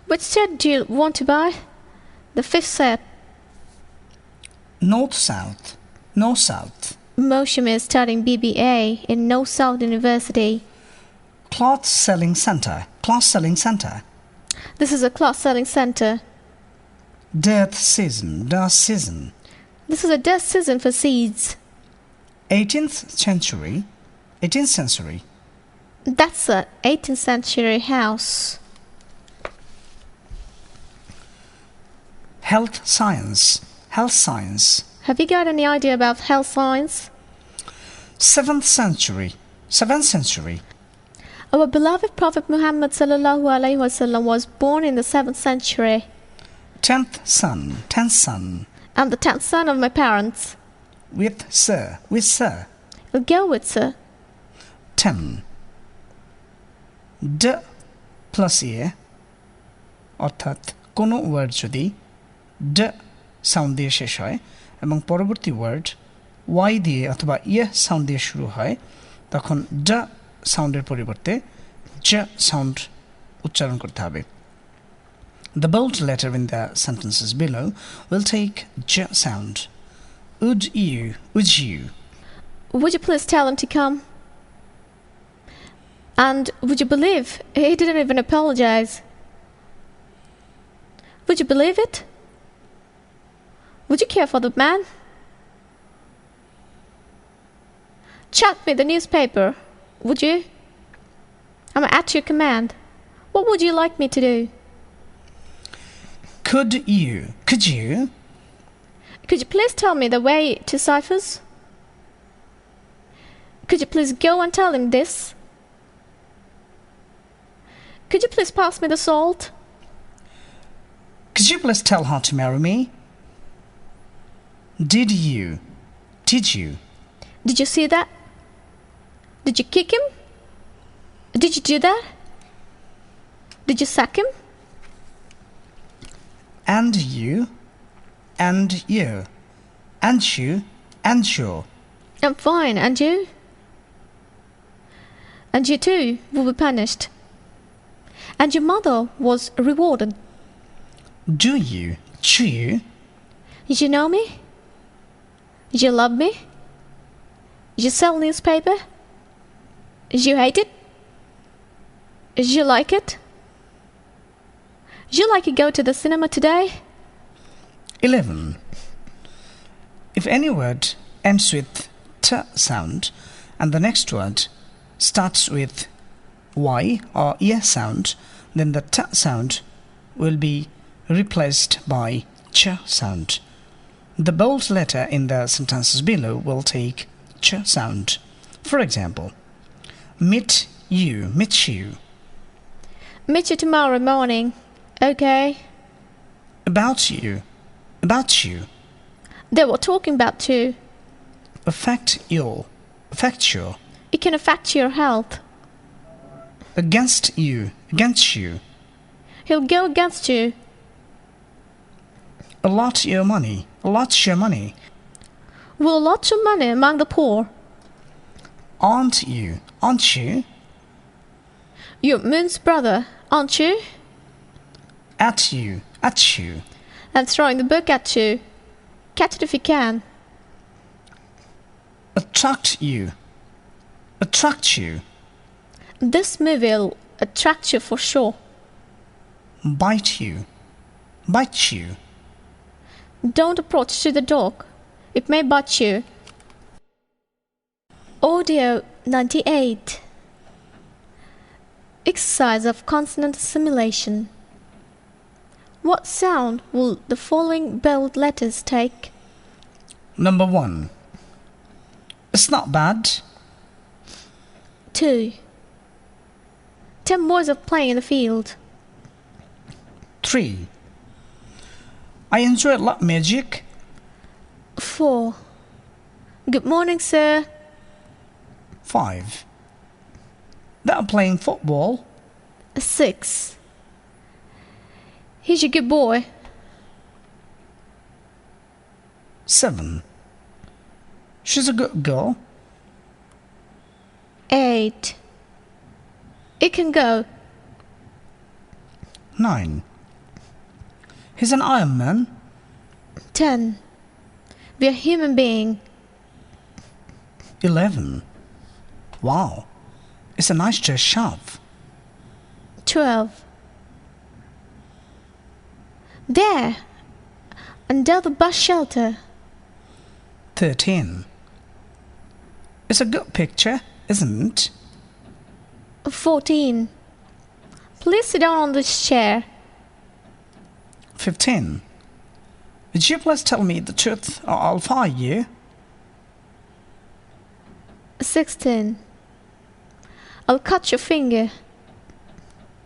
Which set do you want to buy? The fifth set. North south, north south. Mosham is studying BBA in North South University. Cloth selling center, cloth selling center. This is a cloth selling center. Death season, death season. This is a dust season for seeds. 18th century, 18th century. That's a 18th century house. Health science, health science. Have you got any idea about health science? 7th century, 7th century. Our beloved Prophet Muhammad sallallahu alaihi wasallam was born in the 7th century. 10th son, 10th son. I'm the 10th son of my parents. With sir, with sir. I'll go with sir. 10. D plus এ অর্থাৎ কোনো word যদি ড sound দিয়ে শেষ হয় এবং পরবর্তী word Y দিয়ে অথবা ইয়ে সাউন্ড দিয়ে শুরু হয় তখন ড সাউন্ডের পরিবর্তে জ সাউন্ড উচ্চারণ করতে হবে The bold letter in the sentences below will take j sound. Would you? Would you? Would you please tell him to come? And would you believe he didn't even apologize? Would you believe it? Would you care for the man? Chuck me the newspaper, would you? I'm at your command. What would you like me to do? Could you? Could you? Could you please tell me the way to Cyphers? Could you please go and tell him this? Could you please pass me the salt? Could you please tell her to marry me? Did you? Did you? Did you see that? Did you kick him? Did you do that? Did you sack him? And you? And you? And you? And you? I'm fine, and you? And you too will be punished. And your mother was rewarded. Do you? Do you? Did you know me? Did you love me? Did you sell newspaper? Did you hate it? Did you like it? Did you like to go to the cinema today? 11. If any word ends with t sound and the next word starts with y or e sound, then the t sound will be replaced by ch sound. The bold letter in the sentences below will take ch sound. For example, meet you, meet you. Meet you tomorrow morning. Okay. About you, about you. They were talking about you. Affect your, affect your. It can affect your health. Against you. Against you. He'll go against you. Allot your money. Allot your money. Will allot your money among the poor. Aren't you? Aren't you? You're Moon's brother, aren't you? At you. At you. And throwing the book at you. Catch it if you can. Attract you. Attract you. This movie'll attract you for sure. Bite you. Bite you. Don't approach to the dog. It may bite you. Audio 98. Exercise of consonant assimilation. What sound will the following bold letters take? Number 1. It's not bad. 2. 10 boys are playing in the field. 3. I enjoy a lot magic. 4. Good morning, sir. 5. They're playing football. 6. He's a good boy. 7. She's a good girl. 8. It can go. 9. He's an Iron Man. 10. We're a human being. 11. Wow, it's a nice dress shop. 12. There, under the bus shelter. 13. It's a good picture, isn't it? 14. Please sit down on this chair. 15. Would you please tell me the truth or I'll fire you? 16. I'll cut your finger.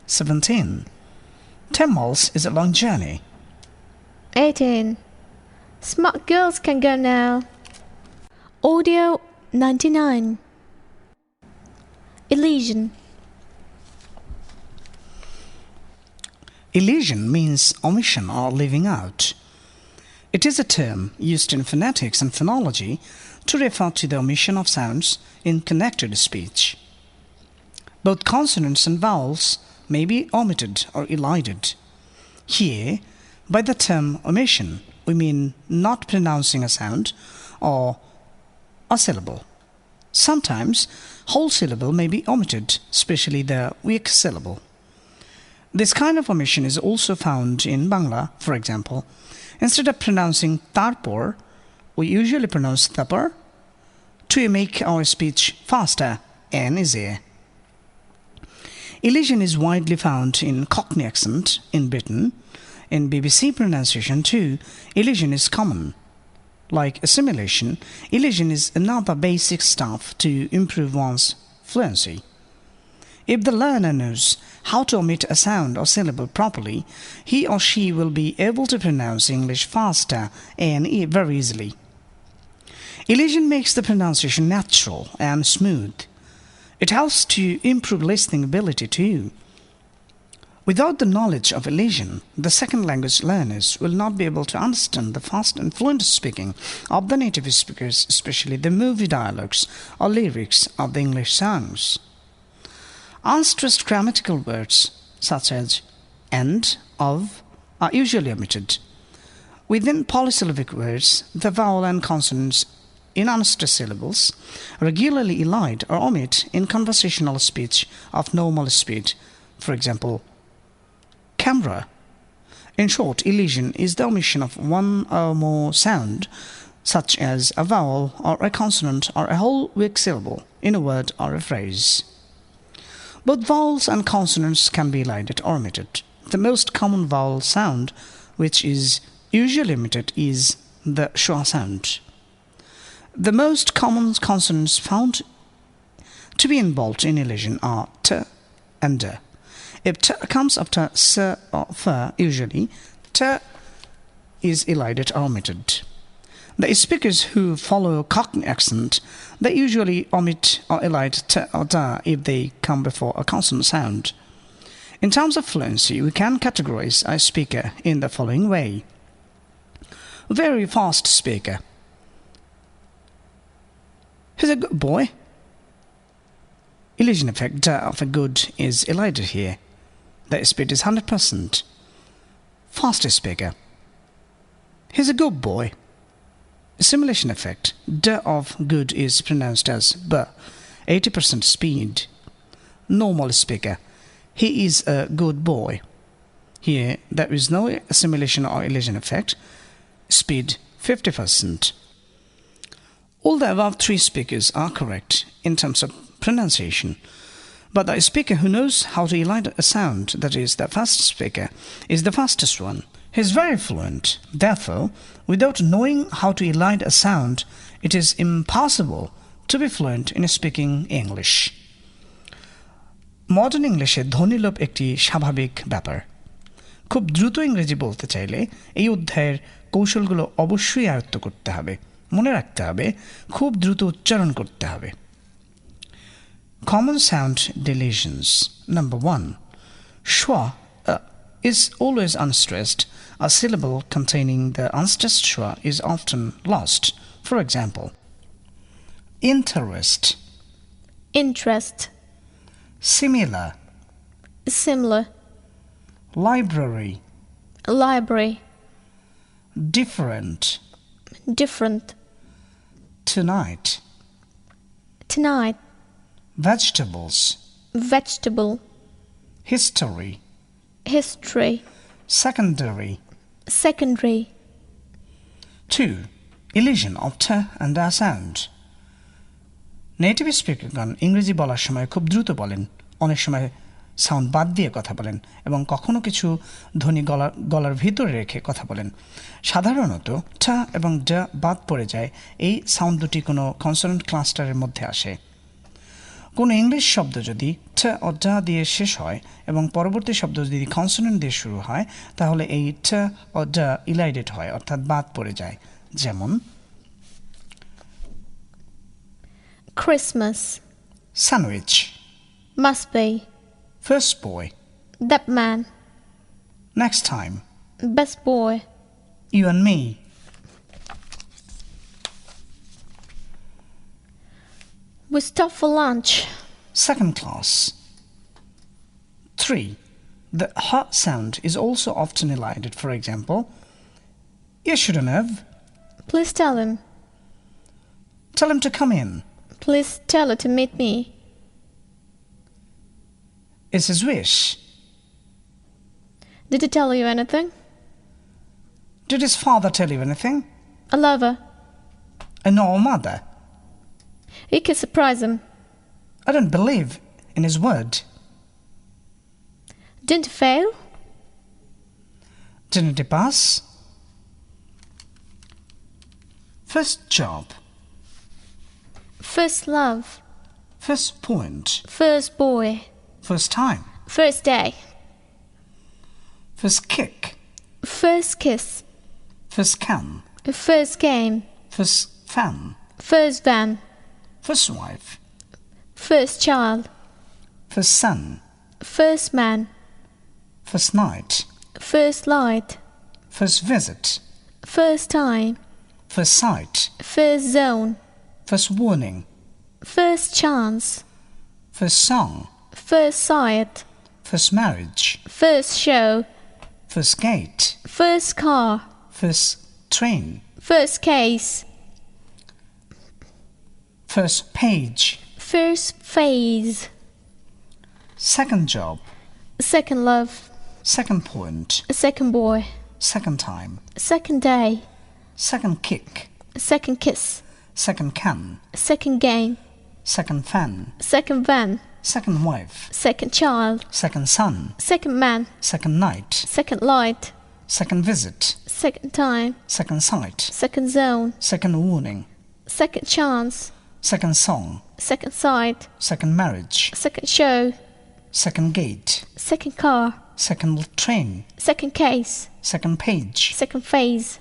17. 10 miles is a long journey. 18. Smart girls can go now. Audio 99. Elision. Elision means omission or leaving out. It is a term used in phonetics and phonology to refer to the omission of sounds in connected speech. Both consonants and vowels may be omitted or elided. Here, by the term omission, we mean not pronouncing a sound or a syllable. Sometimes, whole syllable may be omitted, especially the weak syllable. This kind of omission is also found in Bangla, for example. Instead of pronouncing tarpor, we usually pronounce tapar to make our speech faster and easier. Elision is widely found in Cockney accent in Britain. In BBC pronunciation too, elision is common. Like assimilation, elision is another basic stuff to improve one's fluency. If the learner knows how to omit a sound or syllable properly, he or she will be able to pronounce English faster and very easily. Elision makes the pronunciation natural and smooth. It helps to improve listening ability too. Without the knowledge of elision, the second language learners will not be able to understand the fast and fluent speaking of the native speakers, especially the movie dialogues or lyrics of the English songs. Unstressed grammatical words such as and, of, are usually omitted. Within polysyllabic words, the vowel and consonants in unstressed syllables regularly elide or omit in conversational speech of normal speed, for example, camera. In short, elision is the omission of one or more sound, such as a vowel or a consonant or a whole weak syllable in a word or a phrase. Both vowels and consonants can be elided or omitted. The most common vowel sound, which is usually omitted, is the schwa sound. The most common consonants found to be involved in elision are t and d. If t comes after s or f, usually t is elided or omitted. The speakers who follow Cockney accent, they usually omit or elide t or da if they come before a consonant sound. In terms of fluency, we can categorize a speaker in the following way. Very fast speaker. He's a good boy. Elision effect da of a good is elided here. The speed is 100%. Fast speaker. He's a good boy. Assimilation effect. D of good is pronounced as B. 80% speed. Normal speaker. He is a good boy. Here there is no assimilation or elision effect. Speed 50%. All the above three speakers are correct in terms of pronunciation. But the speaker who knows how to elide a sound, that is, the fast speaker, is the fastest one. He is very fluent. Therefore, without knowing how to elide a sound, it is impossible to be fluent in speaking English. Modern English এ ধ্বনিলোপ একটি স্বাভাবিক ব্যাপার। খুব দ্রুত ইংরেজি বলতে চাইলে এই অধ্যায়ের কৌশলগুলো অবশ্যই আয়ত্ত করতে হবে। মনে রাখতে হবে, খুব দ্রুত উচ্চারণ করতে হবে। Common sound deletions. Number 1. Schwa is always unstressed. A syllable containing the unstressed schwa is often lost. For example, interest, Interest. similar, Similar. library, Library. different, Different. tonight, Tonight. vegetables, Vegetable. history, History. secondary. Secondary. 2. Elision of t and a sound. Native স্পিকারগণ ইংরেজি বলার সময় খুব দ্রুত বলেন, অনেক সময় sound বাদ দিয়ে কথা বলেন এবং কখনো কিছু ধ্বনি গলার ভিতরে রেখে কথা বলেন। সাধারণত ট এবং ড বাদ পড়ে যায় এই সাউন্ড দুটি কোনো কনসোনেন্ট ক্লাস্টারের মধ্যে আসে। কোনো ইংলিশ শব্দ যদি ট ও ড দিয়ে শেষ হয় এবং পরবর্তী শব্দ যদি কনসোনেন্ট দিয়ে শুরু হয়, তাহলে এই ট ও ড ইলাইডেড হয়, অর্থাৎ বাদ পড়ে যায়। যেমন Christmas. sandwich, Must be. first boy, That man. next time, Best boy. you and me, We stop for lunch. second class. 3. The h sound is also often elided. For example, you shouldn't have. Please tell him. Tell him to come in. Please tell her to meet me. It's his wish. Did he tell you anything? Did his father tell you anything? I love her. And no mother. You can surprise him. I don't believe in his word. Didn't he fail? Didn't he pass? First job. First love. First point. First boy. First time. First day. First kick. First kiss. First can. First game. First fan. First van. First wife. First child. First son. First man. First night. First light. First visit. First time. First sight. First zone. First warning. First chance. First song. First sight. First marriage. First show. First gate. First car. First train. First case. First page. First phase. Second job. Second love. Second point. Second boy. Second time. Second day. Second kick. Second kiss. Second can. Second game. Second fan. Second van. Second wife. Second child. Second son. Second man. Second night. Second light. Second visit. Second time. Second sight. Second zone. Second warning. Second chance. Second song. Second sight. Second marriage. Second show. Second gate. Second car. Second train. Second case. Second page. Second phase.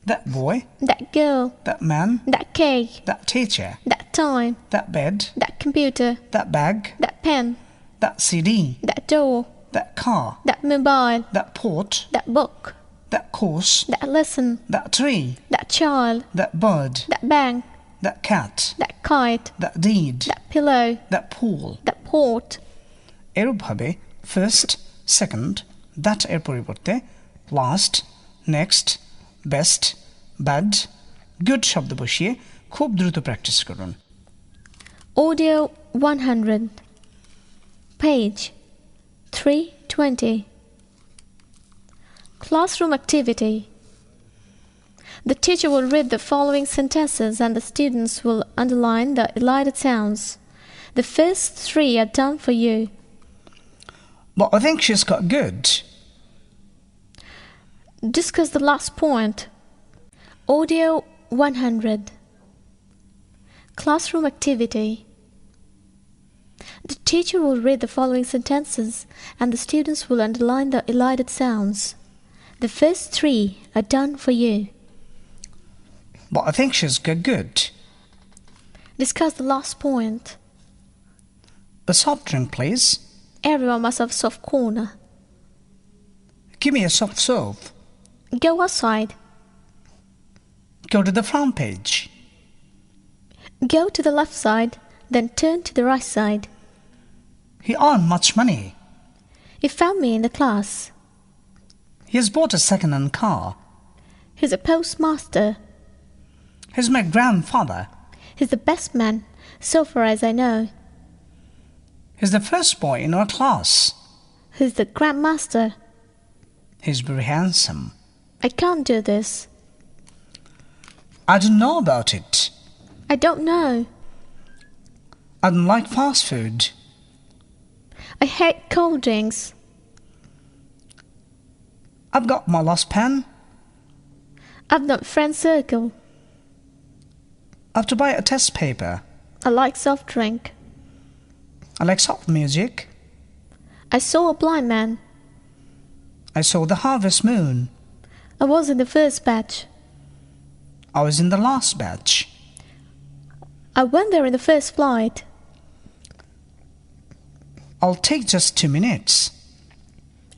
That boy. That girl. That man. That cake. That teacher. That time. That bed. That computer. That bag. That pen. That CD. That door. That car. That mobile. That port. That book. That course. That lesson. That tree. That child. That bird. That bank. That cat. That kite. That deed. That pillow. That pool. That port. এরূপভাবে first second that এর পরিবর্তে last next best bad good শব্দ বসিয়ে খুব দ্রুত practice করুন Audio 100. Page 320. Classroom activity. The teacher will read the following sentences and the students will underline the elided sounds. The first 3 are done for you. But I think she's got good. Discuss the last point. Audio 100. Classroom activity. The teacher will read the following sentences and the students will underline the elided sounds. The first 3 are done for you. But I think she's got good. Discuss the last point. A soft drink, please. Everyone must have a soft corner. Give me a soft serve. Go outside. Go to the front page. Go to the left side, then turn to the right side. He earned much money. He found me in the class. He has bought a second-hand car. He's a postmaster. He's my grandfather. He's the best man, so far as I know. He's the first boy in our class. He's the grandmaster. He's very handsome. I can't do this. I don't know about it. I don't know. I don't like fast food. I hate cold drinks. I've got my lost pen. I've no friend circle. I have to buy a test paper. I like soft drink. I like soft music. I saw a blind man. I saw the harvest moon. I was in the first batch. I was in the last batch. I went there in the first flight. I'll take just 2 minutes.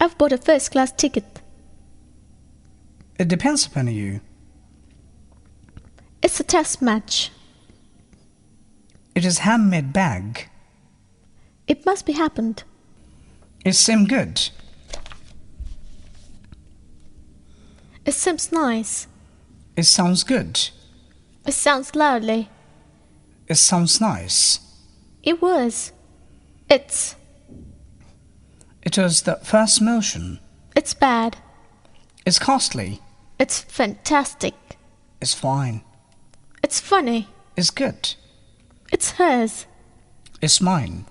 I've bought a first-class ticket. It depends upon you. It's a test match. It is handmade bag. It must be happened. It seemed good. It seems nice. It sounds good. It sounds loudly. It sounds nice. It was. It's. It was the first motion. It's bad. It's costly. It's fantastic. It's fine. It's funny. It's good. It's hers. It's mine.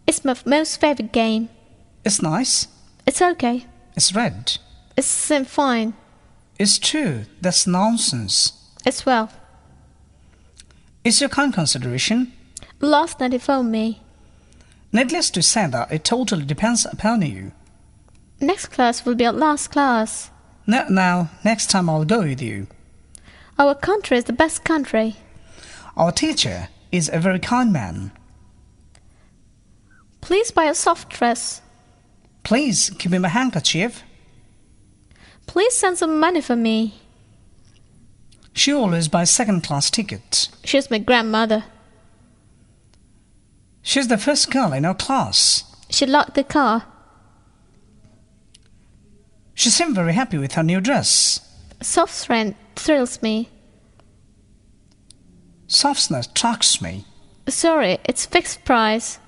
It's my most favorite game. It's nice. It's okay. It's red. It's fine. It's true. That's nonsense. It's well. It's your kind consideration. Last night he phoned me. Needless to say that it totally depends upon you. Next class will be our last class. No, now, next time I'll go with you. Our country is the best country. Our teacher is a very kind man. Please buy a soft dress. Please give him a handkerchief. Please send some money for me. She always buys second-class tickets. She's my grandmother. She's the first girl in our class. She locked the car. She seemed very happy with her new dress. Soft rent thrills me. Softness attracts me. Sorry, it's fixed price.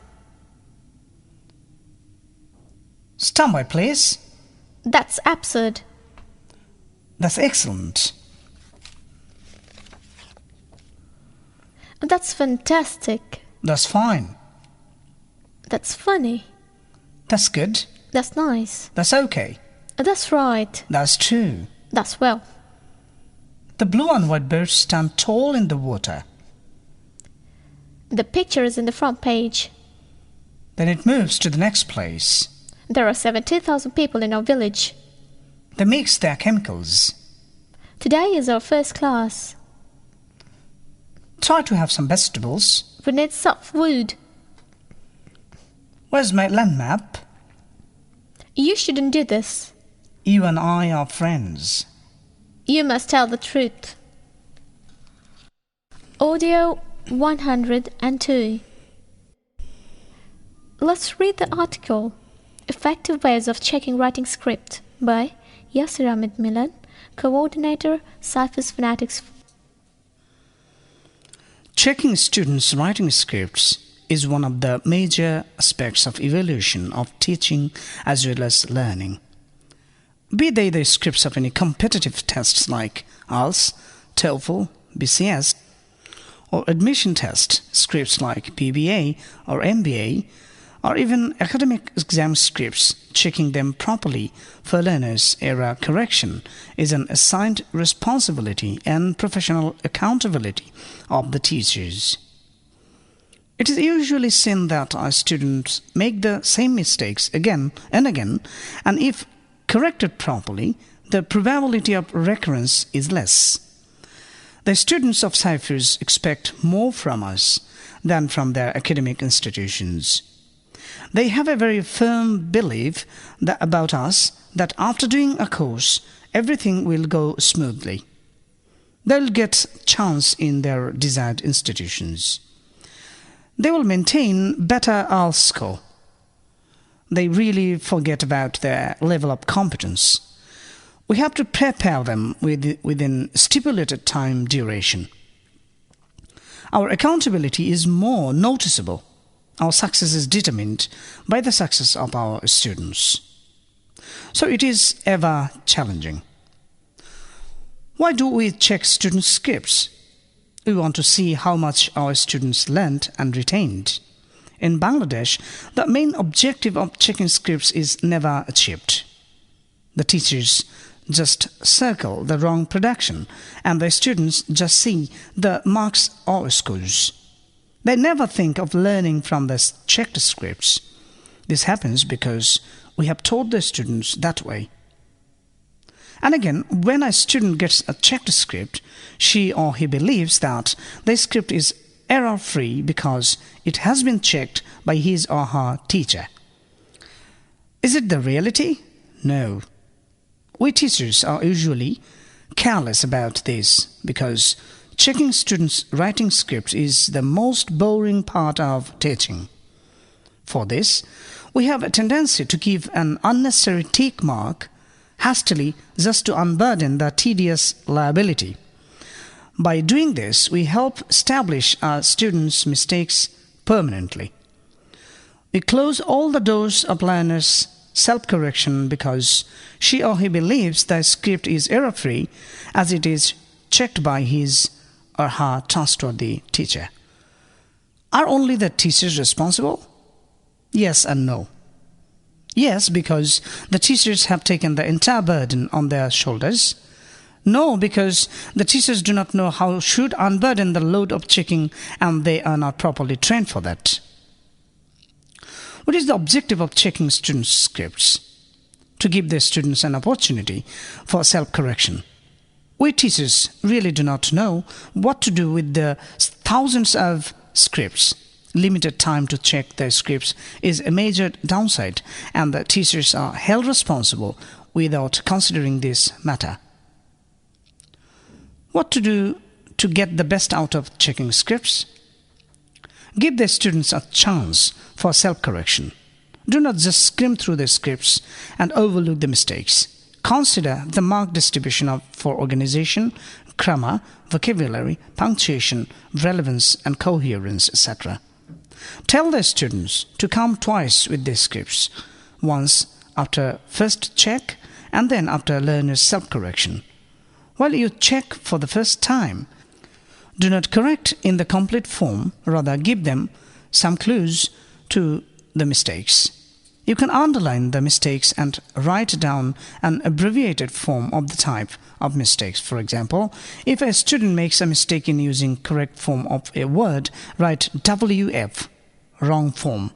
Stand by, please. That's absurd. That's excellent. That's fantastic. That's fine. That's funny. That's good. That's nice. That's okay. That's right. That's true. That's well. The blue and white birds stand tall in the water. The picture is in the front page. Then it moves to the next place. There are 70,000 people in our village. They mix their chemicals. Today is our first class. Try to have some vegetables. We need soft wood. Where's my land map? You shouldn't do this. You and I are friends. You must tell the truth. Audio 102. Let's read the article Effective Ways of Checking Writing Script by Yasir Ahmed Milan, Coordinator, Cyphers Phonetics. Checking students' writing scripts is one of the major aspects of evaluation of teaching as well as learning. Be they the scripts of any competitive tests like IELTS, TOEFL, BCS, or admission test scripts like PBA or MBA, or even academic exam scripts, checking them properly for learners' error correction is an assigned responsibility and professional accountability of the teachers. It is usually seen that our students make the same mistakes again and again, and if corrected properly, the probability of recurrence is less. The students of Cyphers expect more from us than from their academic institutions. They have a very firm belief about us that after doing a course, everything will go smoothly. They'll get chance in their desired institutions. They will maintain better IELTS score. They really forget about their level of competence. We have to prepare them within stipulated time duration. Our accountability is more noticeable. Our success is determined by the success of our students. So it is ever challenging. Why do we check student scripts? We want to see how much our students learned and retained. In Bangladesh, the main objective of checking scripts is never achieved. The teachers just circle the wrong production and the students just see the marks or scores. They never think of learning from the checked scripts. This happens because we have taught the students that way. And again, when a student gets a checked script, she or he believes that the script is error-free because it has been checked by his or her teacher. Is it the reality? No. We teachers are usually careless about this because checking students' writing scripts is the most boring part of teaching. For this, we have a tendency to give an unnecessary tick mark hastily just to unburden the tedious liability. By doing this, we help establish our students' mistakes permanently. We close all the doors of learners' self-correction because she or he believes the script is error-free as it is checked by his or her trustworthy teacher. Are only the teachers responsible? Yes and no. Yes, because the teachers have taken the entire burden on their shoulders. No, because the teachers do not know how should unburden the load of checking and they are not properly trained for that. What is the objective of checking students' scripts? To give their students an opportunity for self-correction. We teachers really do not know what to do with the thousands of scripts. Limited time to check their scripts is a major downside, and the teachers are held responsible without considering this matter. What to do to get the best out of checking scripts? Give the students a chance for self-correction. Do not just skim through the scripts and overlook the mistakes. Consider the mark distribution for organization, grammar, vocabulary, punctuation, relevance, and coherence, etc. Tell the students to come twice with their scripts, once after first check and then after learner's self-correction. While you check for the first time, do not correct in the complete form, rather give them some clues to the mistakes. You can underline the mistakes and write down an abbreviated form of the type of mistakes. For example, if a student makes a mistake in using correct form of a word, write WF, wrong form,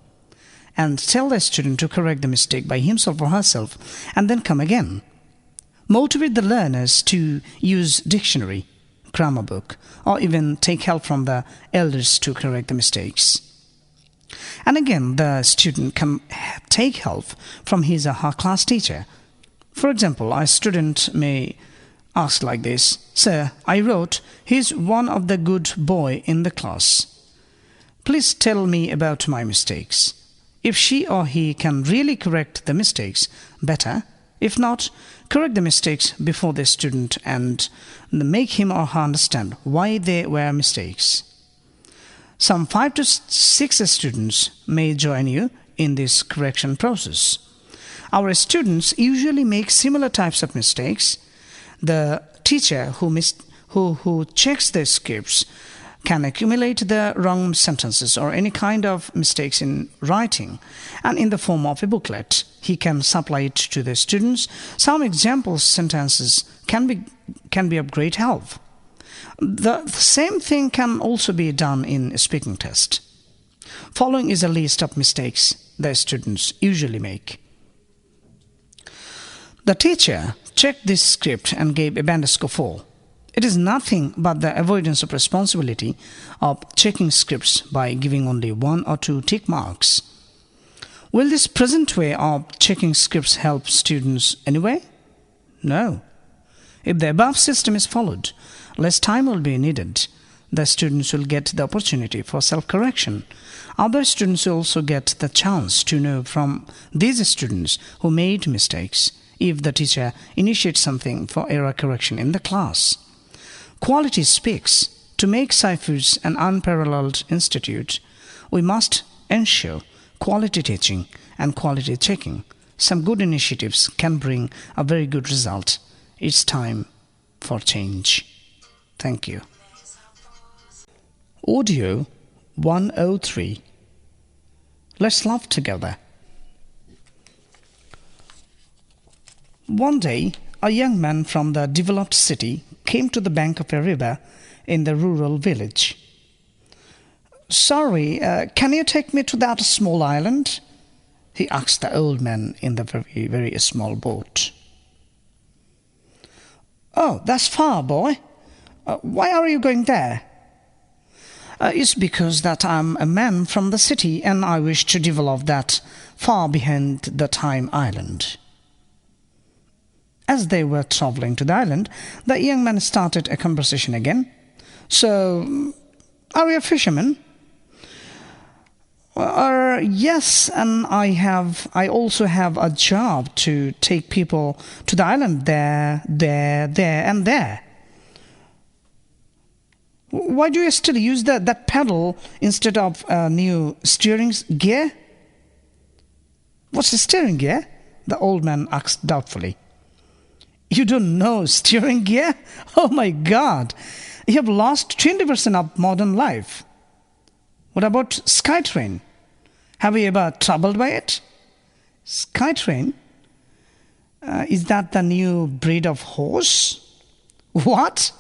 and tell the student to correct the mistake by himself or herself and then come again. Motivate the learners to use dictionary, grammar book, or even take help from the elders to correct the mistakes. And again, the student can take help from his or her class teacher. For example, a student may ask like this, "Sir, I wrote, he's one of the good boy in the class. Please tell me about my mistakes." If she or he can really correct the mistakes, better. If not, correct the mistakes before the student and make him or her understand why they were mistakes. Some 5 to 6 students may join you in this correction process. Our students usually make similar types of mistakes. The teacher who checks the scripts can accumulate the wrong sentences or any kind of mistakes in writing, and in the form of a booklet, he can supply it to the students. Some example sentences can be of great help. The same thing can also be done in a speaking test. Following is a list of mistakes the students usually make. The teacher checked this script and gave a band score 4. It is nothing but the avoidance of responsibility of checking scripts by giving only 1 or 2 tick marks. Will this present way of checking scripts help students anyway? No. If the above system is followed, less time will be needed. The students will get the opportunity for self-correction. Other students will also get the chance to know from these students who made mistakes if the teacher initiates something for error correction in the class. Quality speaks. To make CIFUS an unparalleled institute, we must ensure quality teaching and quality checking. Some good initiatives can bring a very good result. It's time for change. Thank you. Audio 103. Let's laugh together. One day, a young man from the developed city came to the bank of a river in the rural village. "Sorry, can you take me to that small island?" he asked the old man in the very, very small boat. "Oh, that's far, boy. Why are you going there?" It's because that I'm a man from the city and I wish to develop that far behind the time island." As they were traveling to the island, the young man started a conversation again. "So, are you a fisherman?" Yes, and I also have a job to take people to the island there, and there." "Why do you still use that pedal instead of a new steering gear?" "What's the steering gear?" the old man asked doubtfully. "You don't know steering gear? Oh my God! You have lost 20% of modern life." "What about Skytrain? Have you ever traveled by it?" "Skytrain? Is that the new breed of horse?" "What?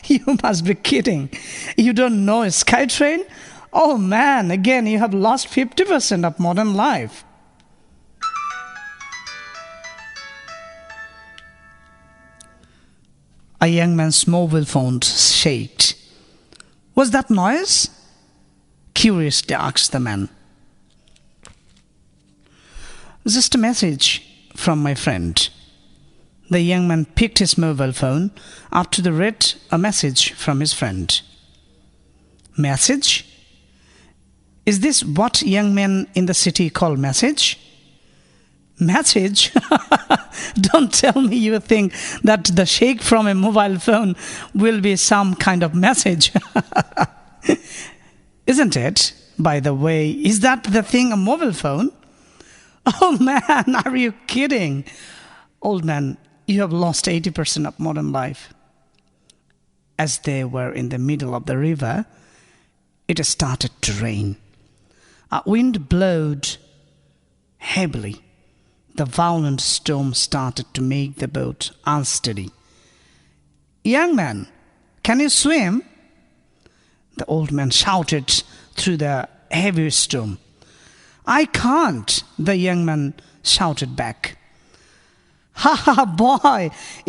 You must be kidding. You don't know Skytrain? Oh man, again you have lost 50% of modern life." A young man's mobile phone shaked. "Was that noise?" curiously asked the man. "Just a message from my friend." The young man picked his mobile phone up to read a message from his friend. "Message? Is this what young men in the city call message?" "Message? Don't tell me you think that the shake from a mobile phone will be some kind of message." "Isn't it? By the way, is that the thing, a mobile phone?" "Oh man, are you kidding?" "Old man, you have lost 80% of modern life." As they were in the middle of the river, it started to rain. A wind blowed heavily. The violent storm started to make the boat unsteady. "Young man, can you swim?" the old man shouted through the heavy storm. "I can't," the young man shouted back. Ha ha, boy,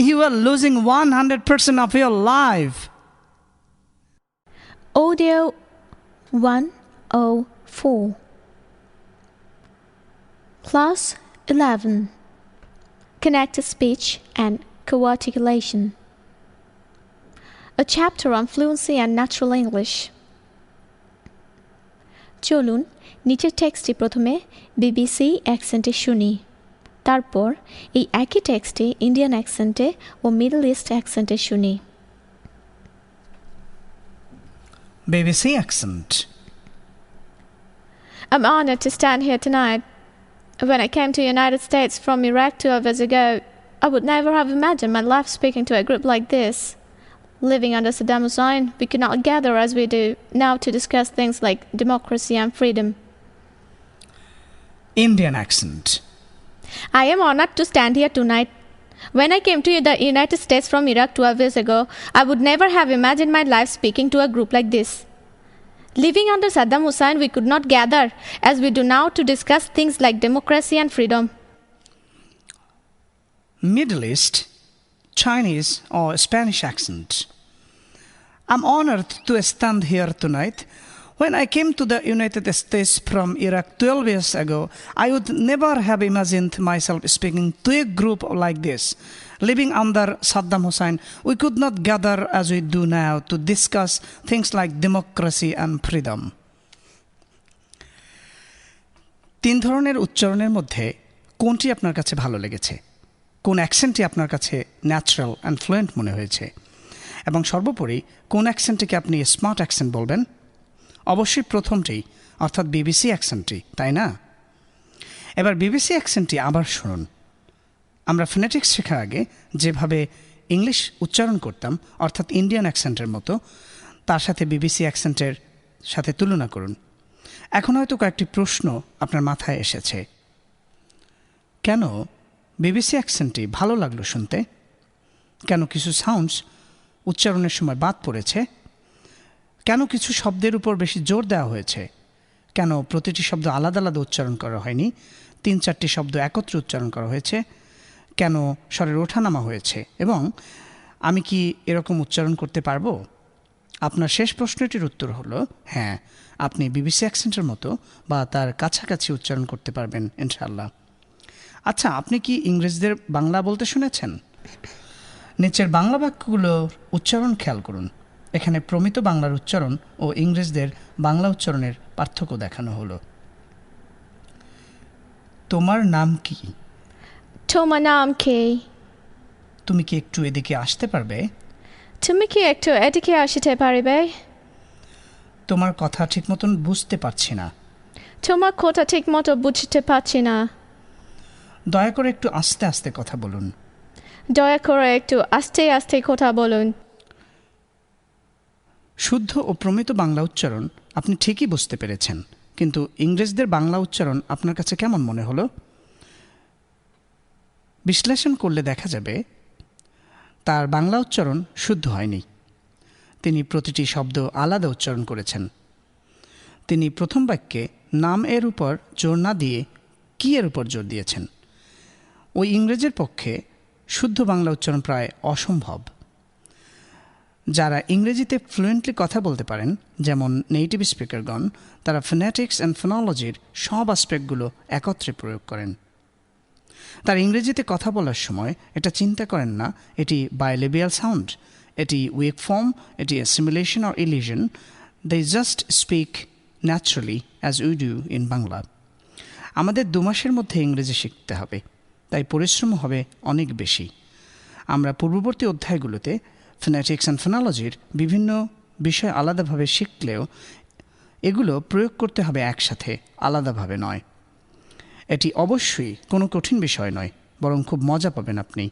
you are losing 100% of your life. Audio 104. Class 11. Connected Speech and Co-articulation. A chapter on fluency and natural English. চলুন নিচের টেক্সটটি প্রথমে BBC অ্যাকসেন্টে শুনি, তারপর এই একই টেক্সটে Indian অ্যাকসেন্টে ও middle east অ্যাকসেন্টে শুনি। BBC accent. I'm honored to stand here tonight. When I came to the United States from Iraq 12 years ago, I would never have imagined my life speaking to a group like this. Living under Saddam Hussein, we could not gather as we do now to discuss things like democracy and freedom. Indian accent. I am honored to stand here tonight. When I came to the United States from Iraq 12 years ago, I would never have imagined my life speaking to a group like this. Living under Saddam Hussein, we could not gather as we do now to discuss things like democracy and freedom. Middle East, Chinese or Spanish accent. I'm honored to stand here tonight. When I came to the United States from Iraq 12 years ago, I would never have imagined myself speaking to a group like this. Living under Saddam Hussein, we could not gather as we do now to discuss things like democracy and freedom. তিন ধরনের উচ্চারণের মধ্যে কোনটি আপনার কাছে ভালো লেগেছে? কোন অ্যাকসেন্টটি আপনার কাছে ন্যাচারাল অ্যান্ড ফ্লুয়েন্ট মনে হয়েছে? এবং সর্বোপরি কোন অ্যাকসেন্টটিকে আপনি স্মার্ট অ্যাকসেন্ট বলবেন? অবশ্যই প্রথমটি, অর্থাৎ বিবিসি অ্যাকসেন্টটি, তাই না? এবার বিবিসি অ্যাকসেন্টটি আবার শুনুন। আমরা ফোনেটিক্স শেখার আগে যেভাবে ইংলিশ উচ্চারণ করতাম, অর্থাৎ ইন্ডিয়ান অ্যাকসেন্টের মতো, তার সাথে বিবিসি অ্যাকসেন্টের সাথে তুলনা করুন। এখন হয়তো কয়েকটি প্রশ্ন আপনার মাথায় এসেছে। কেন বিবিসি অ্যাকসেন্টটি ভালো লাগলো শুনতে? কেন কিছু সাউন্ডস উচ্চারণের সময় বাদ পড়েছে? কেন কিছু শব্দের উপর বেশি জোর দেওয়া হয়েছে? কেন প্রতিটি শব্দ আলাদা আলাদা উচ্চারণ করা হয়নি, 3-4টি শব্দ একত্রে উচ্চারণ করা হয়েছে? কেন স্বরের ওঠানামা হয়েছে? এবং আমি কি এরকম উচ্চারণ করতে পারবো? আপনার শেষ প্রশ্নটির উত্তর হলো হ্যাঁ, আপনি বিবিসি অ্যাকসেন্টের মতো বা তার কাছাকাছি উচ্চারণ করতে পারবেন ইনশাআল্লাহ। আচ্ছা, আপনি কি ইংরেজদের বাংলা বলতে শুনেছেন? নিচের বাংলা বাক্যগুলোর উচ্চারণ খেয়াল করুন। এখানে প্রমিত বাংলার উচ্চারণ ও ইংরেজদের বাংলা উচ্চারণের পার্থক্য দেখানো হলো। তোমার নাম কি? তোমার নাম কি? তুমি কি একটু এদিকে আসতে পারবে? তুমি কি একটু এদিকে আসতে পারবে? তোমার কথা ঠিক মতন বুঝতে পারছি না। তোমার কথা ঠিক মতো বুঝতে পারছি না। দয়া করে একটু আস্তে আস্তে কথা বলুন। দয়া করে একটু আস্তে আস্তে কথা বলুন। শুদ্ধ ও প্রমিত বাংলা উচ্চারণ আপনি ঠিকই বুঝতে পেরেছেন, কিন্তু ইংরেজদের বাংলা উচ্চারণ আপনার কাছে কেমন মনে হলো? বিশ্লেষণ করলে দেখা যাবে তার বাংলা উচ্চারণ শুদ্ধ হয়নি। তিনি প্রতিটি শব্দ আলাদা উচ্চারণ করেছেন। তিনি প্রথম বাক্যে নাম এর উপর জোর না দিয়ে কি এর উপর জোর দিয়েছেন। ওই ইংরেজের পক্ষে শুদ্ধ বাংলা উচ্চারণ প্রায় অসম্ভব। যারা ইংরেজিতে ফ্লুয়েন্টলি কথা বলতে পারেন, যেমন নেটিভ স্পিকারগণ, তারা ফোনেটিক্স অ্যান্ড ফোনোলজির সব অ্যাসপেক্টগুলো একত্রে প্রয়োগ করেন। তার ইংরেজিতে কথা বলার সময় এটা চিন্তা করেন না এটি বাইলেবিয়াল সাউন্ড, এটি উইক ফর্ম, এটি assimilation or elision. They just speak naturally as we do in Bangla. আমাদের 2 মাসের মধ্যে ইংরেজি শিখতে হবে, তাই পরিশ্রম হবে অনেক বেশি। আমরা পূর্ববর্তী অধ্যায়গুলোতে ফোনেটিক্স অ্যান্ড ফোনোলজির বিভিন্ন বিষয় আলাদাভাবে শিখলেও এগুলো প্রয়োগ করতে হবে একসাথে, আলাদাভাবে নয়। এটি অবশ্যই কোনো কঠিন বিষয় নয়, বরং খুব মজা পাবেন আপনি।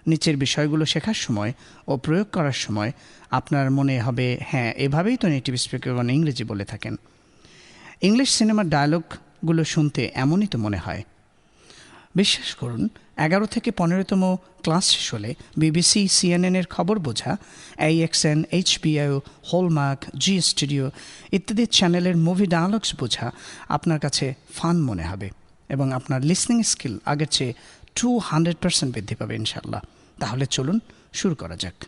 নিচের বিষয়গুলো শেখার সময় ও প্রয়োগ করার সময় আপনার মনে হবে হ্যাঁ, এভাবেই তো নেটিভ স্পিকারগণ ইংরেজি বলে থাকেন। ইংলিশ সিনেমার ডায়ালগগুলো শুনতে এমনই তো মনে হয়। বিশ্বাস করুন, 11 থেকে 15তম ক্লাস শেষ হলে বিবিসি, সিএনএনের খবর বোঝা, AXN, HBO, হলমার্ক, জি স্টুডিও ইত্যাদি চ্যানেলের মুভি ডায়ালগস বোঝা আপনার কাছে ফান মনে হবে এবং আপনার লিসনিং স্কিল আগের চেয়ে 200% বৃদ্ধি পাবে ইনশাআল্লাহ। তাহলে চলুন শুরু করা যাক।